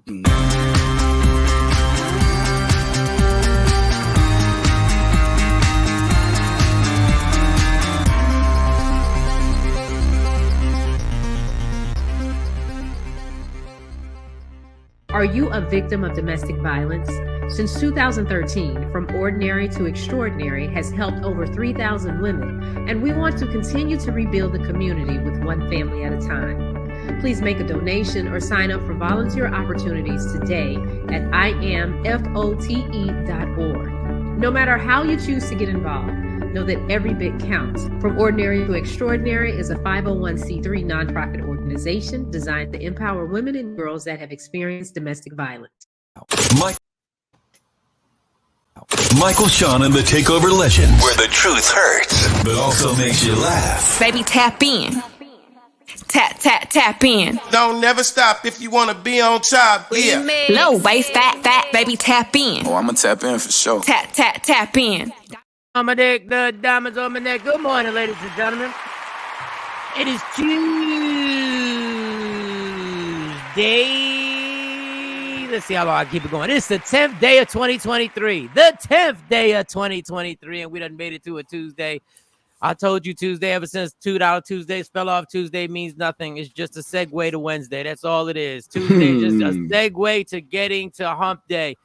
Are you a victim of domestic violence? Since 2013, From Ordinary to Extraordinary has helped over 3,000 women, and we want to continue to rebuild the community with one family at a time. Please make a donation or sign up for volunteer opportunities today at IamFote.org. No matter how you choose to get involved, know that every bit counts. From Ordinary to Extraordinary is a 501c3 nonprofit organization designed to empower women and girls that have experienced domestic violence. Michael, Shawn, and the Takeover Legends, where the truth hurts, but also makes you laugh. Baby, tap in. Tap, tap, tap in. Don't never stop if you want to be on top. Yeah. Low waist, fat, fat, baby, tap in. Oh, I'm going to tap in for sure. Tap, tap, tap in. On my neck, the diamonds on my neck. Good morning, ladies and gentlemen. It is Tuesday. Let's see how long I keep it going. It's the 10th day of 2023. The 10th day of 2023, and we done made it to a Tuesday. I told you Tuesday, ever since $2 Tuesdays fell off, Tuesday means nothing. It's just a segue to Wednesday. That's all it is. Tuesday is just a segue to getting to hump day.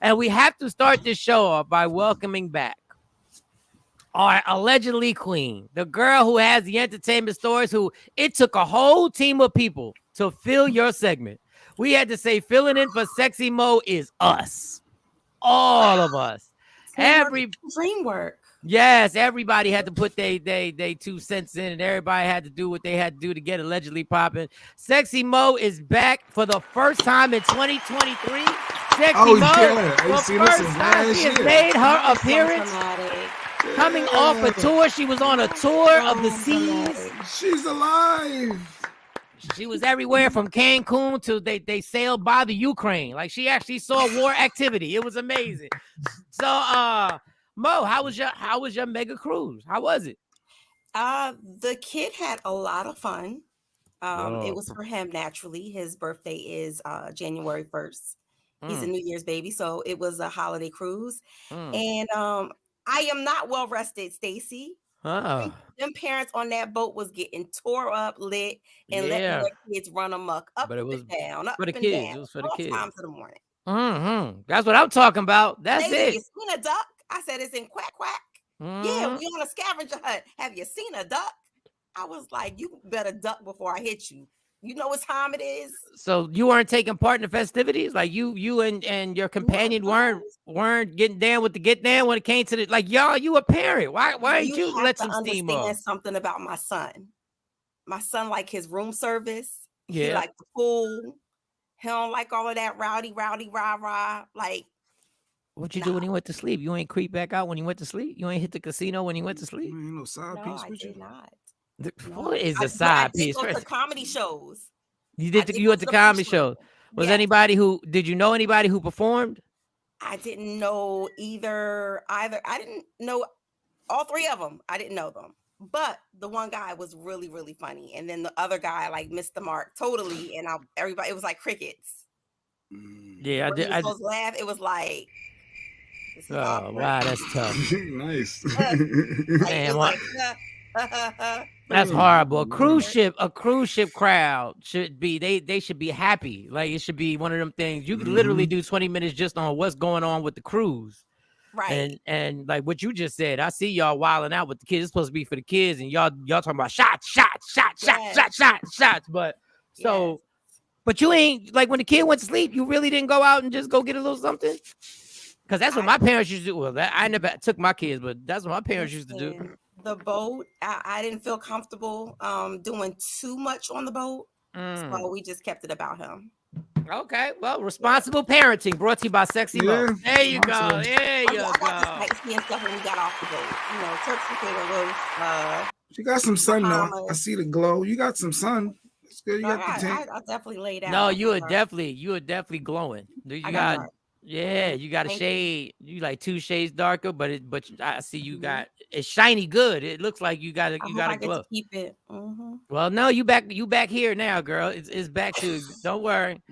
And we have to start this show off by welcoming back our allegedly queen, the girl who has the entertainment stories, who it took a whole team of people to fill your segment. We had to say filling in for Sexy Mo is us. All of us. Dream work. Yes, everybody had to put they 2 cents in, and everybody had to do what they had to do to get allegedly popping. Sexy Mo is back for the first time in 2023. Sexy Mo, yeah. for the first time, she has made her appearance. Coming off a tour, she was on a tour of the seas. She's alive. She was everywhere from Cancun to they sailed by the Ukraine. Like, she actually saw war activity. It was amazing. So, Mo, how was your mega cruise? How was it? The kid had a lot of fun. It was for him naturally. His birthday is January 1st. He's a New Year's baby, so it was a holiday cruise. And I am not well rested, Stacy. Them parents on that boat was getting tore up, lit, and letting their kids run amok, up and down, up and down. It was for the kids. Times of the morning. That's what I'm talking about. That's Have it. you seen a duck? I said it's in quack quack. Yeah, we on a scavenger hunt. Have you seen a duck? I was like, you better duck before I hit you. You know what time it is. So you weren't taking part in the festivities? Like you and your companion weren't getting down with the get down when it came to the, like, y'all, you a parent. Why ain't you let some steam off? Something about my son. My son like his room service. Yeah. He like the pool. He don't like all of that rowdy, rah. Like, what'd you do when he went to sleep? You ain't creep back out when he went to sleep? You ain't hit the casino when he went to sleep? You ain't no side piece with you? Not. What is a side piece? I did go to comedy shows. You went to comedy shows. Was anybody did you know anybody who performed? I didn't know either. I didn't know all three of them. I didn't know them. But the one guy was really, really funny. And then the other guy like missed the mark totally. And everybody, it was like crickets. Yeah, I did. I just laughed. It was like, oh, wow, that's tough. Nice. Man, that's horrible. A cruise ship crowd should be, they should be happy. Like, it should be one of them things. You could literally do 20 minutes just on what's going on with the cruise. Right. And like what you just said, I see y'all wilding out with the kids. It's supposed to be for the kids, and y'all talking about shots. But but you ain't, like, when the kid went to sleep, you really didn't go out and just go get a little something? Because that's what my parents used to do. Well, I never took my kids, but that's what my parents used to do. The boat, I didn't feel comfortable doing too much on the boat. So we just kept it about him. Okay, well, responsible parenting brought to you by Sexy Mo. There you go. There you go. I got the spicy and stuff when we got off the boat. You know, turkey potato roast. She got some sun though. I see the glow. You got some sun. It's good. You got the tank. I definitely laid out. No, you were definitely glowing. You got a shade. You like 2 shades darker, but I see you got it's shiny good. It looks like you got a glow. Keep it. Well, no, you back here now, girl. It's back to. Don't worry.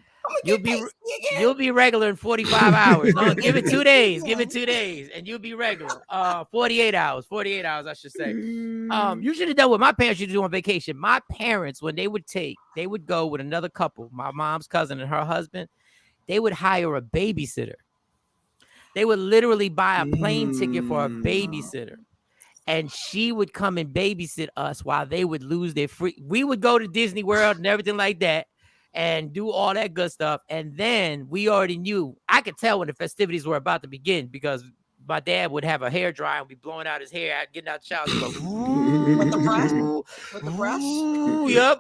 You'll be regular in 45 hours. No, give it 2 days. Give it 2 days, and you'll be regular. 48 hours. 48 hours, I should say. You should have done what my parents used to do on vacation. My parents, when they would go with another couple, my mom's cousin and her husband. They would hire a babysitter. They would literally buy a plane ticket for a babysitter. And she would come and babysit us while they would lose their free. We would go to Disney World and everything like that and do all that good stuff. And then we already knew. I could tell when the festivities were about to begin because my dad would have a hair dryer and be blowing out his hair, getting out the shower. Go, with the brush. Yep.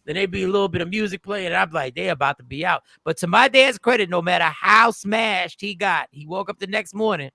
Then there'd be a little bit of music playing, and I'm like, they're about to be out. But to my dad's credit, no matter how smashed he got, he woke up the next morning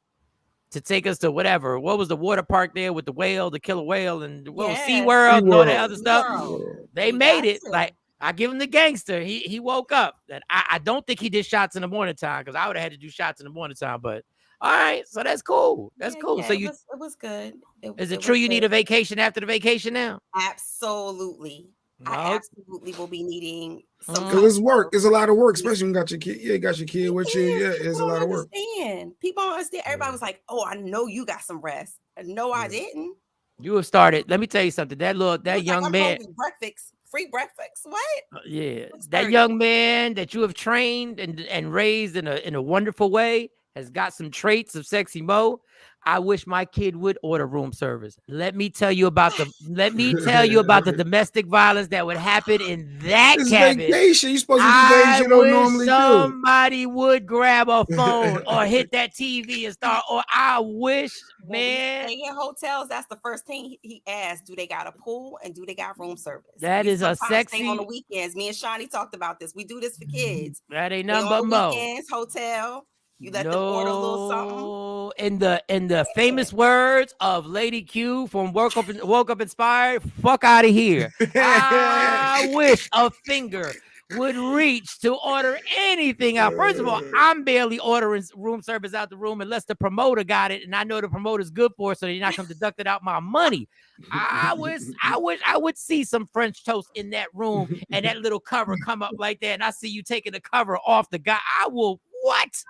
to take us to whatever. What was the water park there with the whale, the killer whale, and SeaWorld and all that other stuff? They made it. Like, I give him the gangster. He woke up. And I don't think he did shots in the morning time because I would have had to do shots in the morning time. But all right, so that's cool. That's cool. Yeah, so it was good. Is it true you need a vacation after the vacation now? Absolutely. I absolutely will be needing some. Because it's work. It's a lot of work, especially when you got your kid. Yeah, you got your kid with you. Yeah, it's a lot of work. People don't understand. Everybody was like, "Oh, I know you got some rest." No, I didn't. You have started. Let me tell you something. That young man. Free breakfast. What? Yeah, that young man that you have trained and raised in a wonderful way has got some traits of sexy Mo. I wish my kid would order room service. Let me tell you about the domestic violence that would happen in that cabin. Vacation. You're supposed to do things you don't normally do. Somebody would grab a phone or hit that TV and start. Or I wish, man. Stay in hotels. That's the first thing he asked. Do they got a pool and do they got room service? That is a sexy. Stay on the weekends. Me and Shawnee talked about this. We do this for kids. That ain't nothing but Mo. Weekends, hotel. You let them order a little something. In the famous words of Lady Q from Woke Up Inspired, fuck out of here. I wish a finger would reach to order anything out. First of all, I'm barely ordering room service out the room unless the promoter got it, and I know the promoter's good for it, so they're not going to deduct it out my money. I wish I would see some French toast in that room and that little cover come up like that, and I see you taking the cover off the guy. I will what?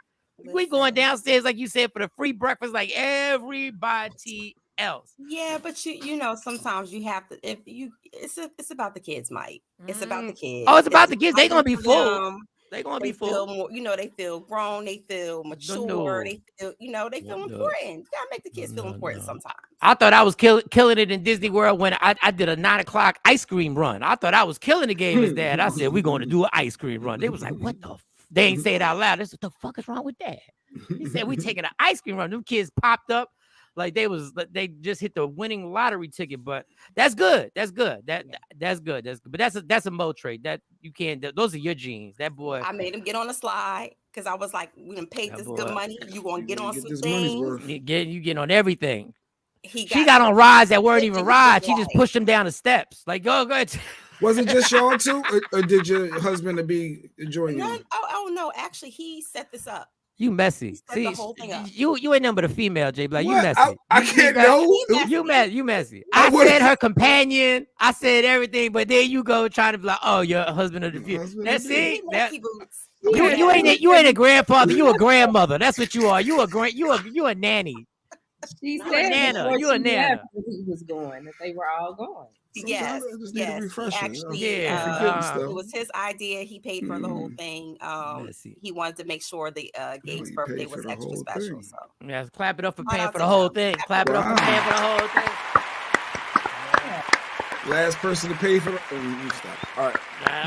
We going downstairs, like you said, for the free breakfast, like everybody else. Yeah, but you know, sometimes you have to. It's about the kids, Mike. It's about the kids. Oh, it's about the kids. They're gonna be full. They're gonna be full. More, they feel grown. They feel mature. They feel, they feel important. You gotta make the kids feel important sometimes. I thought I was killing it in Disney World when I did a 9:00 ice cream run. I thought I was killing the game as dad. I said we're going to do an ice cream run. They was like, what the. They ain't say it out loud. They said, what the fuck is wrong with that? He said, we taking an ice cream run. Them kids popped up like they just hit the winning lottery ticket. But that's good. That's good. That's good. But that's a Mo trait. That you can't. Those are your genes. That boy. I made him get on the slide because I was like, we done paid this good money. You gonna get on some things. You get on everything. She got on rides that weren't even rides. She just pushed him down the steps. Like, go ahead. Was it just y'all two, or did your husband be enjoying it? Oh no! Actually, he set this up. You messy. See, the whole thing up. You ain't nothing but a female, Jay Black. You messy. I can't know. You messy. I said her companion. I said everything, but then you go trying to be like, oh, your husband of the future. That's it. You ain't a grandfather. You a grandmother. That's what you are. You a nanny. She said you a nana. He was going. That they were all going. Yes. Actually, it was his idea. He paid for the whole thing. He wanted to make sure the Gates' birthday was extra special. So yes, clap it up for paying for the whole thing. Clap it up for paying for the whole thing. Last person to pay for it. All right.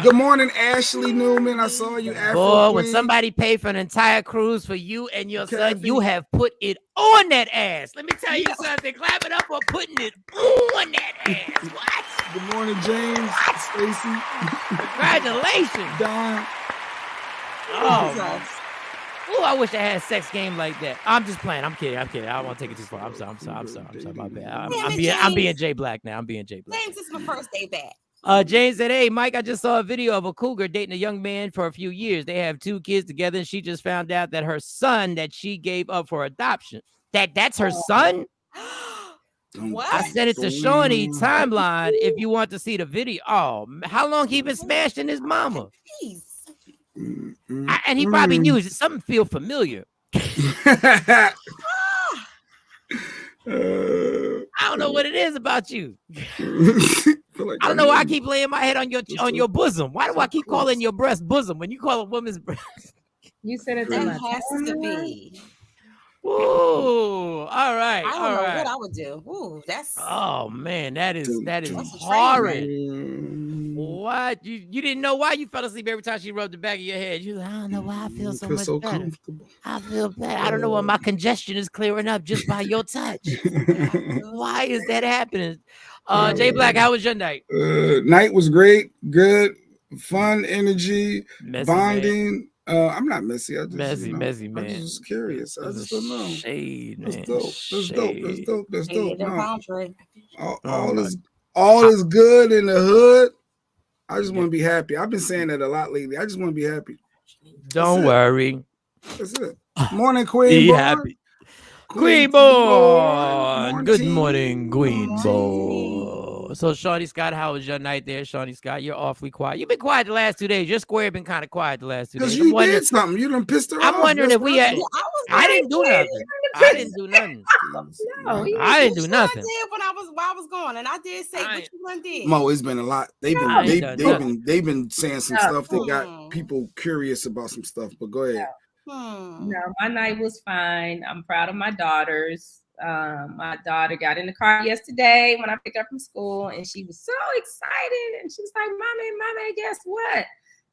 Good morning, Ashley Newman. I saw you. Boy, when somebody paid for an entire cruise for you and your son, you have put it on that ass. Let me tell you something. Clap it up for putting it on that ass. What? Good morning, James. Stacy. Congratulations, Don. Oh, I wish I had a sex game like that. I'm just playing. I'm kidding. I don't want to take it too far. I'm sorry. My bad. I'm being Jay Black now. James, this is my first day back. James said, hey, Mike, I just saw a video of a cougar dating a young man for a few years. They have 2 kids together, and she just found out that her son that she gave up for adoption. That's her son? What? I sent it to Shawnee timeline if you want to see the video. Oh, how long he been smashing his mama? And he probably knew it. Something feel familiar. I don't know what it is about you. I don't know why I keep laying my head on your bosom. Why do I keep calling your breast bosom when you call a woman's breast? You said it That has to be. Ooh, all right. I don't know what I would do. Ooh, that's. Oh man, that is horrid. What? You didn't know why you fell asleep every time she rubbed the back of your head? You like, I don't know why I feel so much better. Comfortable. I feel bad. I don't know why my congestion is clearing up just by your touch. Why is that happening? Jay Black, how was your night? Night was great, good, fun, energy, messy, bonding. Man. I'm not messy. I just messy, man. I just was curious. I just don't know. Shade, man. That's dope. No. All is good in the hood. I just want to be happy. I've been saying that a lot lately. I just want to be happy. Don't worry. That's it. Morning, Queen. Be happy. Queen Boy. Good morning, Queen Boy. So, Shawnee Scott, how was your night there, Shawnee Scott? You're awfully quiet. You've been quiet the last 2 days. Your square been kind of quiet the last 2 days. Because you did something. You done pissed her off. I'm wondering if we had. I didn't do nothing. I didn't do nothing. No, I didn't do nothing. I did while I was gone, and I did say what you done did. Mo, it's been a lot. They've been saying some stuff that got people curious about some stuff. But go ahead. No, my night was fine. I'm proud of my daughters. My daughter got in the car yesterday when I picked her up from school, and she was so excited. And she was like, Mommy, guess what?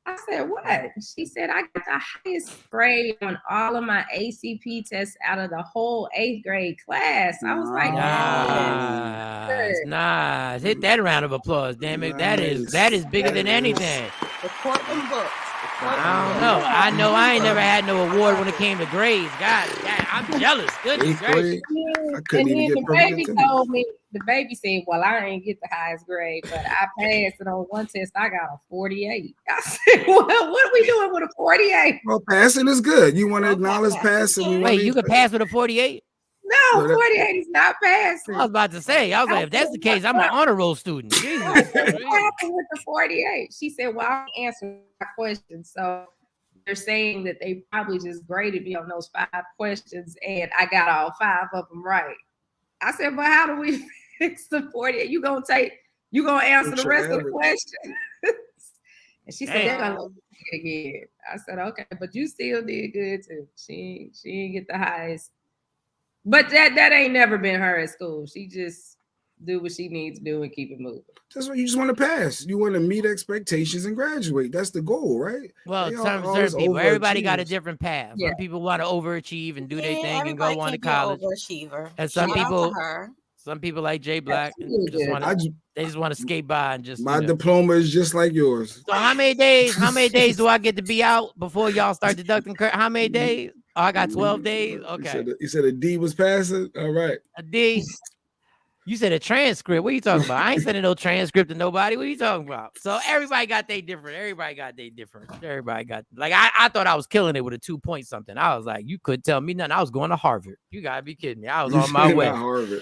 I said, what? She said, I got the highest grade on all of my ACP tests out of the whole 8th grade class. I was like, nice. Hit that round of applause, damn it. Nice. That is bigger than anything. The Portland books. I know I ain't never had no award when it came to grades. God, I'm jealous. Goodness gracious. And then the baby told me, the baby said, well, I ain't get the highest grade, but I passed it on one test. I got a 48. I said, well, what are we doing with a 48? Well, passing is good. You want to acknowledge passing? Wait, you could pass with a 48? No, 48 is not passing. I was about to say, I was like, if that's the case, I'm an honor roll student. What happened with the 48? She said, well, I answered my question. So they're saying that they probably just graded me on those 5 questions, and I got all 5 of them right. I said, but how do we fix the 48? You gonna answer the rest of the question? And she said, they're gonna look at it again. I said, okay, but you still did good too. She didn't get the highest. But that ain't never been her at school. She just do what she needs to do and keep it moving. That's what you just want to pass. You want to meet expectations and graduate. That's the goal, right? Well, certain people, everybody got a different path. Yeah. Some people want to overachieve and do their thing and go on to college. And some people like Jay Black they just want to skate by and just. My diploma is just like yours. So how many days do I get to be out before y'all start deducting? How many days? Oh, I got 12 days. Okay. You said a D was passing. All right. A D. You said a transcript. What are you talking about? I ain't sending no transcript to nobody. What are you talking about? So everybody got they different. Everybody got like I thought I was killing it with a 2 point something. I was like, you couldn't tell me nothing. I was going to Harvard. You gotta be kidding me. I was on my way.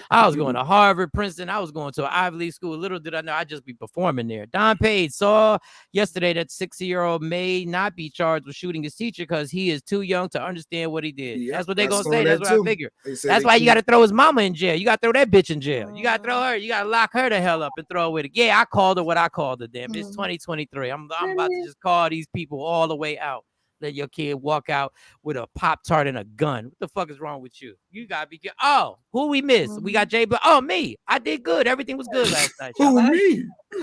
I was going to Harvard, Princeton. I was going to an Ivy League school. Little did I know I'd just be performing there. Don Page saw yesterday that 60-year-old may not be charged with shooting his teacher because he is too young to understand what he did. Yep, that's what they're gonna say. That's what I figure. That's why you gotta throw his mama in jail. You gotta throw that bitch in jail. You gotta throw her. You gotta lock her the hell up and throw her with it. Yeah, I called her what I called her. Damn, it's 2023. I'm about to just call these people all the way out. Let your kid walk out with a Pop-Tart and a gun. What the fuck is wrong with you? You gotta be. Oh, who we missed? We got Jay. But me. I did good. Everything was good last night.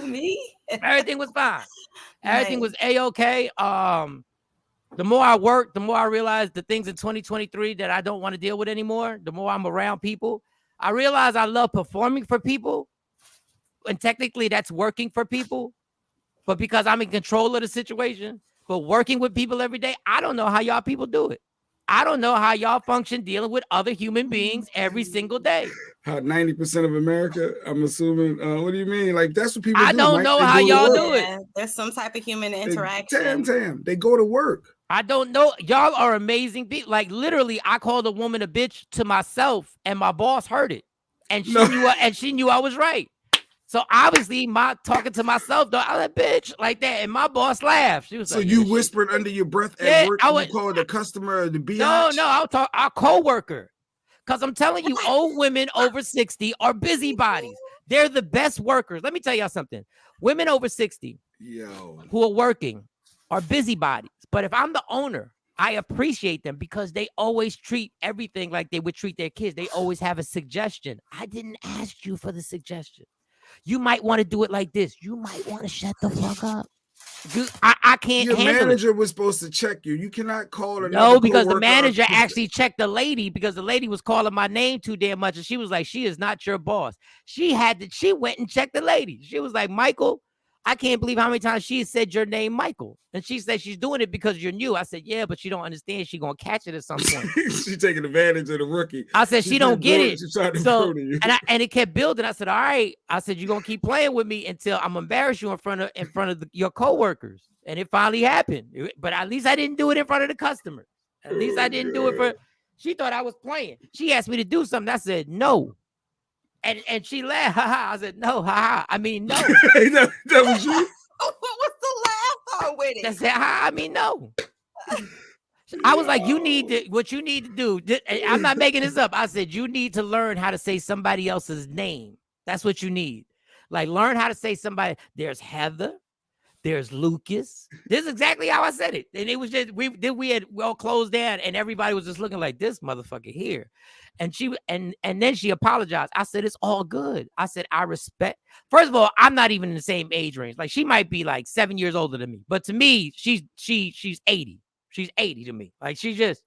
Me? Everything was fine. Everything was a-okay. The more I work, the more I realize the things in 2023 that I don't want to deal with anymore. The more I'm around people. I realize I love performing for people, and technically that's working for people, but because I'm in control of the situation, but working with people every day, I don't know how y'all people do it. I don't know how y'all function dealing with other human beings every single day. How 90% of America, I'm assuming, what do you mean? Like, that's what people do. I don't know how y'all do it. There's some type of human interaction. Damn. They go to work. I don't know. Y'all are amazing people. Like, literally, I called a woman a bitch to myself, and my boss heard it. and she knew I was right. So obviously, my talking to myself, though, I was like, bitch, like that. And my boss laughed. She was so like, you whispered under your breath at work, you call the customer the biatch? No, I'll talk our co-worker. Because I'm telling you, old women over 60 are busybodies. They're the best workers. Let me tell y'all something. Women over 60 who are working are busybodies. But if I'm the owner, I appreciate them because they always treat everything like they would treat their kids. They always have a suggestion. I didn't ask you for the suggestion. You might want to do it like this. You might want to shut the fuck up. I can't handle it. Your manager was supposed to check you. You cannot call another No, because the coworker manager actually checked the lady because the lady was calling my name too damn much. And she was like, she is not your boss. She went and checked the lady. She was like, Michael, I can't believe how many times she said your name, Michael. And she said she's doing it because you're new. I said, yeah, but she don't understand. She gonna catch it at some point. She's taking advantage of the rookie. I said, she don't get it. So, and it kept building. I said, all right. I said, you're gonna keep playing with me until I'm embarrassed you in front of your coworkers. And it finally happened. But at least I didn't do it in front of the customer. At least I didn't do it for. She thought I was playing. She asked me to do something. I said no. And she laughed. Ha ha. I said no. Ha ha. I mean no. that was you. What was the laugh with it? I said ha. I mean no. I was like, what you need to do. I'm not making this up. I said you need to learn how to say somebody else's name. That's what you need. Like learn how to say somebody. There's Heather. There's Lucas. This is exactly how I said it. And it was just we had well closed down and everybody was just looking like this motherfucker here. And then she apologized. I said, it's all good. I said, I respect. First of all, I'm not even in the same age range. Like she might be like 7 years older than me. But to me, she's 80. She's 80 to me. Like she just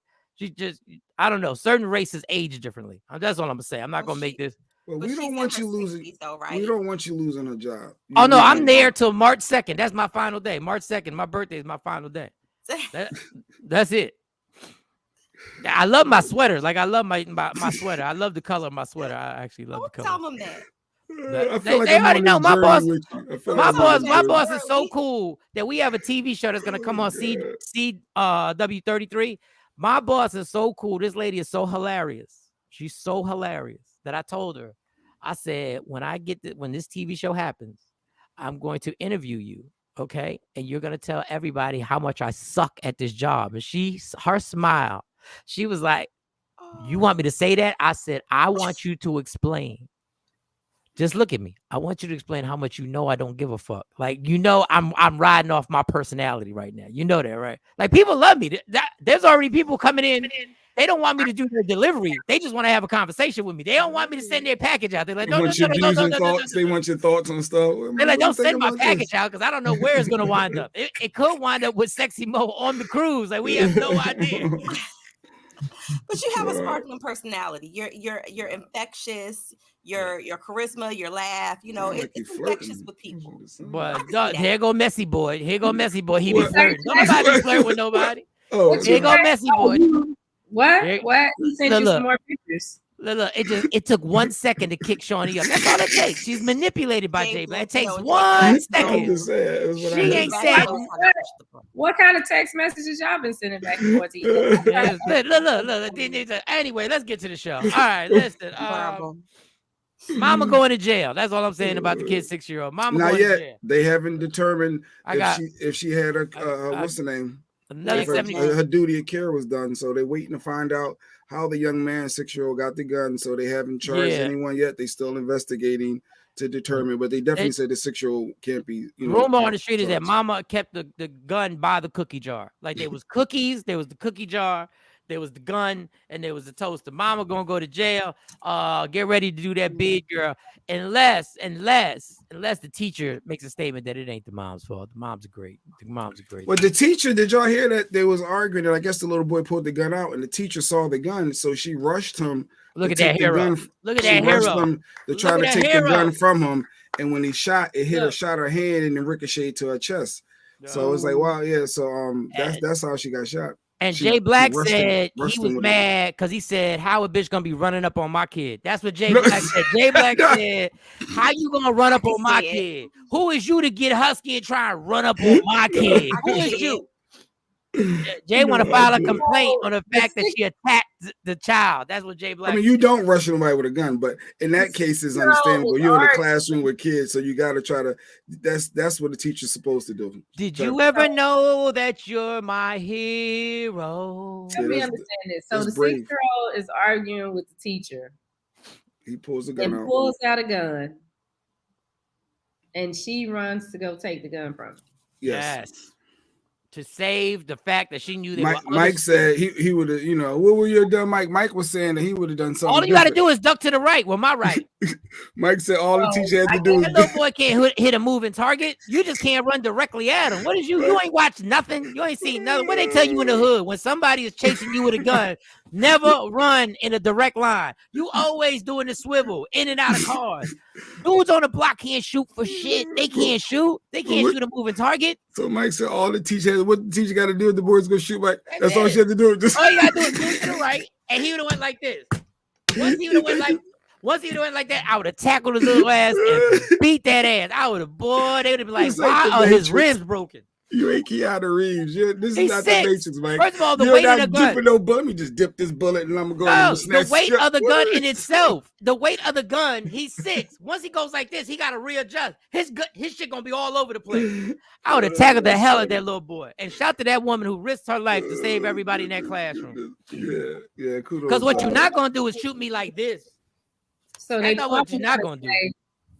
I don't know. Certain races age differently. That's all I'm gonna say. I'm not gonna make this. Well, we don't want you losing. Right? We don't want you losing a job. Oh no, I'm there till March 2nd. That's my final day. March 2nd. My birthday is my final day. That's it. I love my sweater. Like I love my sweater. I love the color of my sweater. I actually love the color. Tell them that. They already know my boss. My boss is so cool that we have a TV show that's gonna come on CW33. My boss is so cool. This lady is so hilarious. She's so hilarious that I told her, I said, when this TV show happens, I'm going to interview you, okay? And you're gonna tell everybody how much I suck at this job. And her smile, she was like, you want me to say that? I said, I want you to explain. Just look at me. I want you to explain how much you know I don't give a fuck. Like, you know, I'm riding off my personality right now. You know that, right? Like, people love me. There's already people coming in. They don't want me to do their delivery. They just want to have a conversation with me. They don't want me to send their package out. They're like, no. They want your thoughts on stuff. They're like, don't send my package out because I don't know where it's going to wind up. It could wind up with Sexy Mo on the cruise. Like, we have no idea. But you have a sparkling personality. You're infectious. Your charisma, your laugh, you know, it's infectious with people. But here go Messy Boy. He be flirting. Nobody flirt with nobody. Here go Messy Boy. What? He sent you some more pictures. Look, it took 1 second to kick Shawnee up. That's all it takes. She's manipulated by J Black. It takes 1 second. She ain't said. What kind of text messages y'all been sending back and forth to you? Look. Anyway, let's get to the show. All right, listen. Mama going to jail. That's all I'm saying about the kid 6-year-old. Mama not going yet. to jail. They haven't determined if she had a what's the name? Her duty of care was done, so they're waiting to find out how the young man 6-year-old got the gun. So they haven't charged anyone yet. They still investigating to determine, but they definitely said the 6-year-old can't be. Rumor on the street is that Mama kept the gun by the cookie jar. Like there was cookies, there was the cookie jar. There was the gun and there was the toaster. Mama gonna go to jail. Get ready to do that big girl. Unless the teacher makes a statement that it ain't the mom's fault. The mom's great. Well, the teacher, did y'all hear that they was arguing that I guess the little boy pulled the gun out and the teacher saw the gun, so she rushed him. Look at that hero. Look at that hero. To try to take the gun from him, and when he shot, it hit her, shot her hand, and then ricocheted to her chest. So it was like, wow, yeah. So that's how she got shot. And Jay Black said he was mad because he said, how a bitch gonna be running up on my kid? That's what Jay Black said. Jay Black said, how you gonna run up on my kid? Who is you to get husky and try and run up on my kid? Who is you? Jay want to file a complaint on the fact that she attacked the child. That's what Jay Black. I mean, you don't rush somebody with a gun, but in that case, it's understandable. You're in a classroom with kids, so you got to try to. That's what the teacher's supposed to do. Did you ever know that you're my hero? Let me understand this. So the 6-year-old is arguing with the teacher. He pulls a gun out. Pulls out a gun, and she runs to go take the gun from him. Yes. To save the fact that she knew that Mike said he would have, what would you have done, Mike? Mike was saying that he would have done something. All you got to do is duck to the right. Well, my right. Mike said all the teacher had to do is that little boy can't hit a moving target. You just can't run directly at him. What is you? You ain't watched nothing. You ain't seen nothing. What they tell you in the hood when somebody is chasing you with a gun? Never run in a direct line. You always doing the swivel in and out of cars. Dudes on the block can't shoot for shit. They can't shoot. They can't shoot a moving target. So Mike said all the teacher, what the teacher got to do if the boy's gonna shoot back? That's all she had to do. All you gotta do is move to the right, and he would have went like this. Once he would have went like that, I would have tackled his little ass and beat that ass. I would have, boy, they would have been like, why are his ribs broken? You ain't Keanu Reeves. This is not the Matrix, Mike. First of all, the weight of the gun. No bun. You just dip this bullet and I'm gonna go. No, the weight of the gun in itself. The weight of the gun. He's 6. Once he goes like this, he got to readjust. His shit gonna be all over the place. I would have tackled the hell out of that little boy and shout to that woman who risked her life to save everybody in that classroom. Yeah. Kudos. Because what you're not gonna do is shoot me like this. So that's not what you're not gonna do.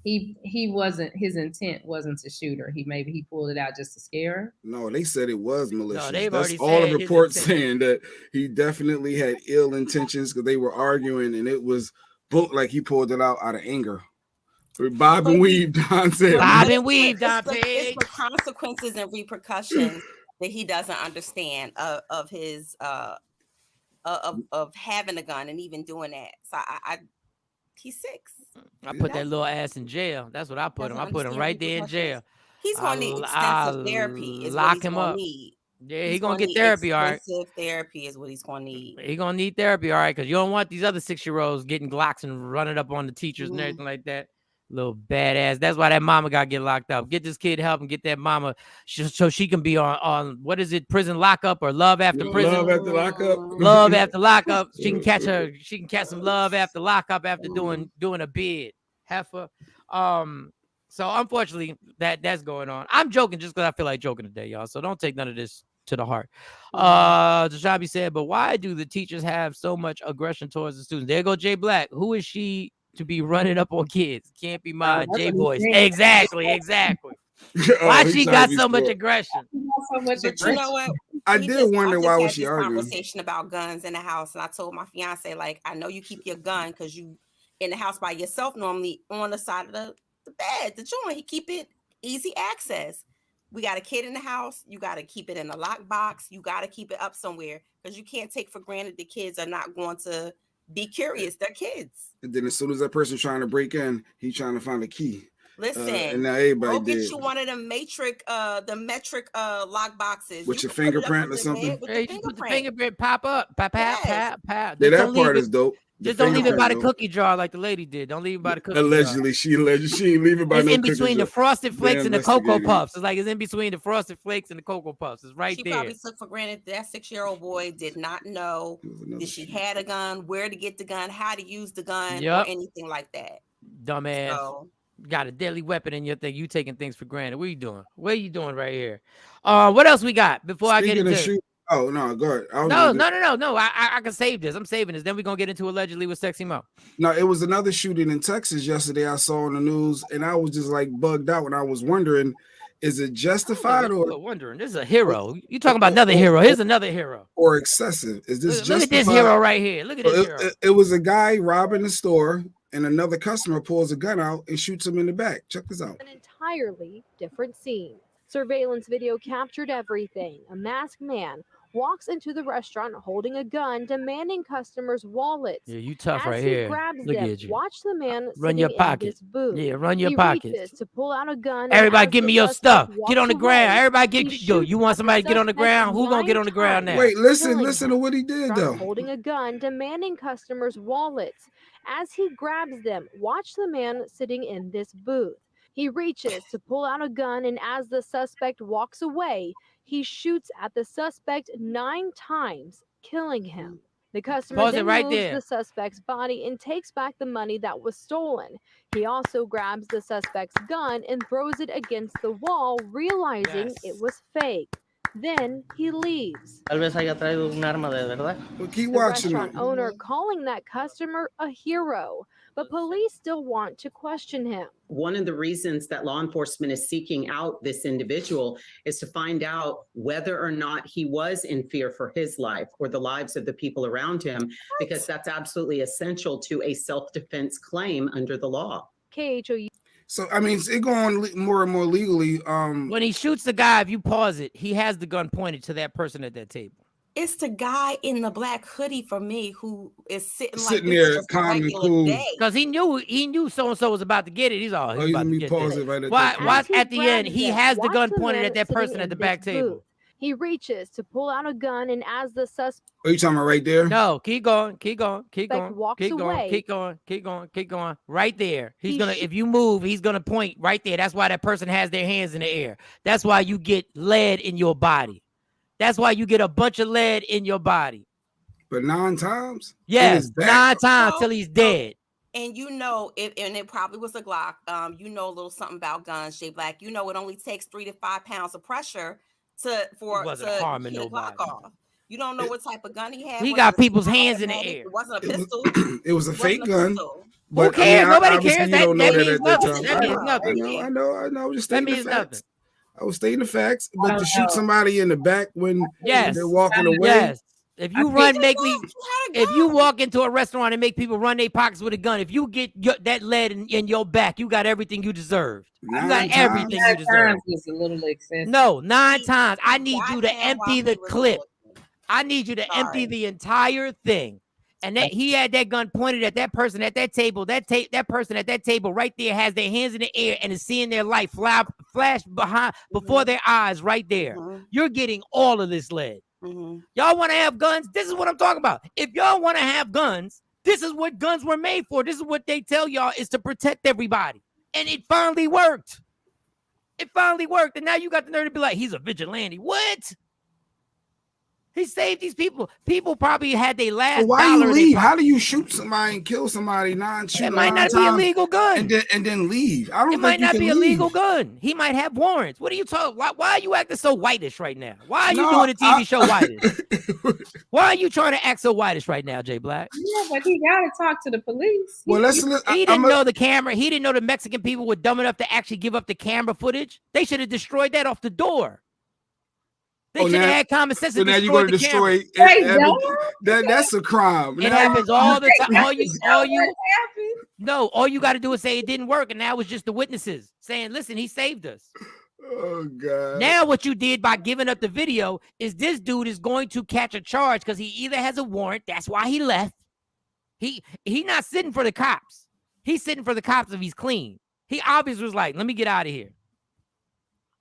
He wasn't, his intent wasn't to shoot her. He pulled it out just to scare her. No, they said it was malicious. No, that's all the reports saying that he definitely had ill intentions because they were arguing and it was like he pulled it out of anger. Bob and weave, Don said. Bob and weave, Don. It's the consequences and repercussions that he doesn't understand of his of having a gun and even doing that. So he's 6. I put that little ass in jail. That's what I put him. I put him right there in jail. He's going to need extensive therapy. Lock him up. Yeah, he's going to get therapy, all right. Extensive therapy is what he's going to need. He's going to need therapy, all right, because you don't want these other 6-year-olds getting Glocks and running up on the teachers and everything like that. Little badass. That's why that mama got to get locked up. Get this kid help and get that mama so she can be on what is it, prison lockup or love after prison? Love after lockup. Love after lockup. She can catch her. She can catch some love after lockup after doing a bid. Heifer. So unfortunately that's going on. I'm joking just because I feel like joking today, y'all. So don't take none of this to the heart. Jashabi said, but why do the teachers have so much aggression towards the students? There go Jay Black. Who is she to be running up on kids? Can't be mine. Jay Boys. Exactly. Why she got so much aggression? You know what? I did wonder why was she arguing. Conversation about guns in the house, and I told my fiance, like, I know you keep your gun because you in the house by yourself normally on the side of the bed, the joint. He keep it easy access. We got a kid in the house. You got to keep it in a lock box. You got to keep it up somewhere because you can't take for granted the kids are not going to be curious. They're kids. And then as soon as that person's trying to break in, he's trying to find a key. Listen, and now everybody go get you one of the metric lock boxes with your fingerprint or something. Hey, you put the fingerprint pop up, pop. Yeah, that part is dope. Just don't leave it by the cookie jar like the lady did. Don't leave it by the cookie jar. She ain't leave it by it's no in between the frosted flakes and the Cocoa Puffs. It's like it's in between the frosted flakes and the Cocoa Puffs. It's right there. She probably took for granted that 6-year-old boy did not know that she had a gun, where to get the gun, how to use the gun, or anything like that. Dumbass. So, got a deadly weapon in your thing. You taking things for granted. What are you doing? What are you doing right here? What else we got before I get into Oh, no, go ahead. No. I can save this. I'm saving this. Then we're going to get into allegedly with Sexy Mo. No, it was another shooting in Texas yesterday I saw on the news, and I was just like bugged out when I was wondering, is it justified or wondering? This is a hero. You talking about another hero. Here's another hero. Or excessive. Is this justified? Look at this hero right here. Look at this hero. It was a guy robbing the store, and another customer pulls a gun out and shoots him in the back. Check this out. An entirely different scene. Surveillance video captured everything. A masked man walks into the restaurant holding a gun, demanding customers' wallets. Yeah, you tough right here. Look at you. Watch the man run your pockets. Yeah, run your pockets. To pull out a gun. Everybody, give me your stuff. Get on the ground. Everybody, you want somebody to get on the ground? Who gonna get on the ground now? Wait, listen to what he did though. Holding a gun, demanding customers' wallets. As he grabs them, watch the man sitting in this booth. He reaches to pull out a gun, and as the suspect walks away, he shoots at the suspect 9 times, killing him. The customer then moves the suspect's body and takes back the money that was stolen. He also grabs the suspect's gun and throws it against the wall, realizing it was fake. Then he leaves. Well, keep The watching restaurant owner calling that customer a hero, but police still want to question him. One of the reasons that law enforcement is seeking out this individual is to find out whether or not he was in fear for his life or the lives of the people around him, because that's absolutely essential to a self-defense claim under the law. KHOU. So, I mean, it's going more and more legally. When he shoots the guy, if you pause it, he has the gun pointed to that person at that table. It's the guy in the black hoodie for me who is sitting like there, calm and cool. Because he knew so-and-so was about to get it. He's all, let me pause it right at Watch at the end. He has the gun pointed at that person at the back table. He reaches to pull out a gun, and as the suspect... Are you talking about right there? No, keep going. Right there. If you move, he's gonna point right there. That's why that person has their hands in the air. That's why you get lead in your body. That's why you get a bunch of lead in your body. But 9 times? Yes, 9 times till he's dead. And it probably was a Glock. A little something about guns, Jay Black. It only takes 3 to 5 pounds of pressure to harming get a Glock off. You don't know what type of gun he had. He got people's hands in the air. It wasn't a pistol. It was a fake gun. Who cares? Nobody cares. That means nothing. That means nothing. I know. Just stating the facts. I was stating the facts, but to shoot somebody in the back when they're walking away. Yes. If you if you walk into a restaurant and make people run their pockets with a gun, if you get that lead in your back, you got everything you deserved. You got everything you deserve. Was a little excessive. No, 9 times. I need you to empty the clip. I need you to empty the entire thing. And that he had that gun pointed at that person at that table. That person at that table right there has their hands in the air and is seeing their life flash before their eyes right there. You're getting all of this lead. Y'all want to have guns? This is what I'm talking about. If y'all want to have guns, this is what guns were made for. This is what they tell y'all is to protect everybody. And it finally worked. And now you got the nerve to be like, he's a vigilante. What? He saved these people. People probably had their last. Why you leave? How do you shoot somebody and kill somebody? It might not be a legal gun, and then leave. I don't. It might not be a legal gun. He might have warrants. What are you talking? Why are you acting so whitish right now? Why are you doing a TV show whitish? Why are you trying to act so whitish right now, Jay Black? Yeah, but he got to talk to the police. Well, he didn't know the camera. He didn't know the Mexican people were dumb enough to actually give up the camera footage. They should have destroyed that off the door. They should have had common sense. So now you're going to destroy that's a crime. It happens all the time. All you got to do is say it didn't work, and now it's just the witnesses saying, "Listen, he saved us." Oh God! Now what you did by giving up the video is this dude is going to catch a charge because he either has a warrant. That's why he left. He not sitting for the cops. He's sitting for the cops if he's clean. He obviously was like, "Let me get out of here."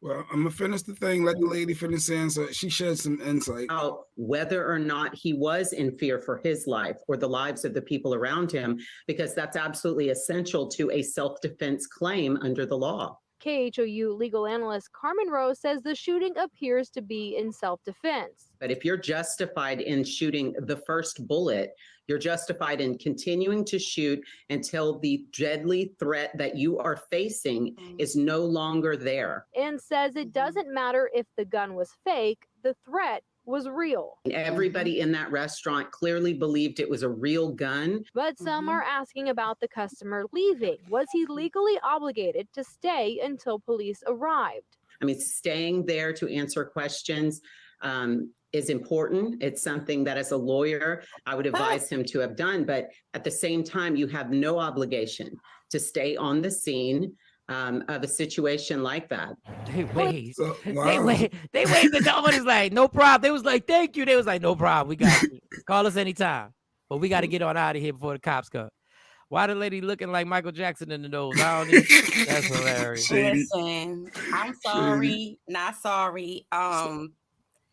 Well, I'm gonna finish the thing. Let the lady finish saying so she shed some insight. Whether or not he was in fear for his life or the lives of the people around him, because that's absolutely essential to a self-defense claim under the law. KHOU legal analyst Carmen Rose says the shooting appears to be in self-defense. But if you're justified in shooting the first bullet, you're justified in continuing to shoot until the deadly threat that you are facing is no longer there. And says it doesn't matter if the gun was fake, the threat was real. Everybody in that restaurant clearly believed it was a real gun. But some are asking about the customer leaving. Was he legally obligated to stay until police arrived? I mean, staying there to answer questions is important. It's something that as a lawyer, I would advise him to have done. But at the same time, you have no obligation to stay on the scene of a situation like that. They waved. They waved at the owners like, no problem. They was like, thank you. They was like, no problem. We got you. Call us anytime. But we got to get on out of here before the cops come. Why the lady looking like Michael Jackson in the nose? I don't even, that's hilarious. Listen, I'm sorry, not sorry.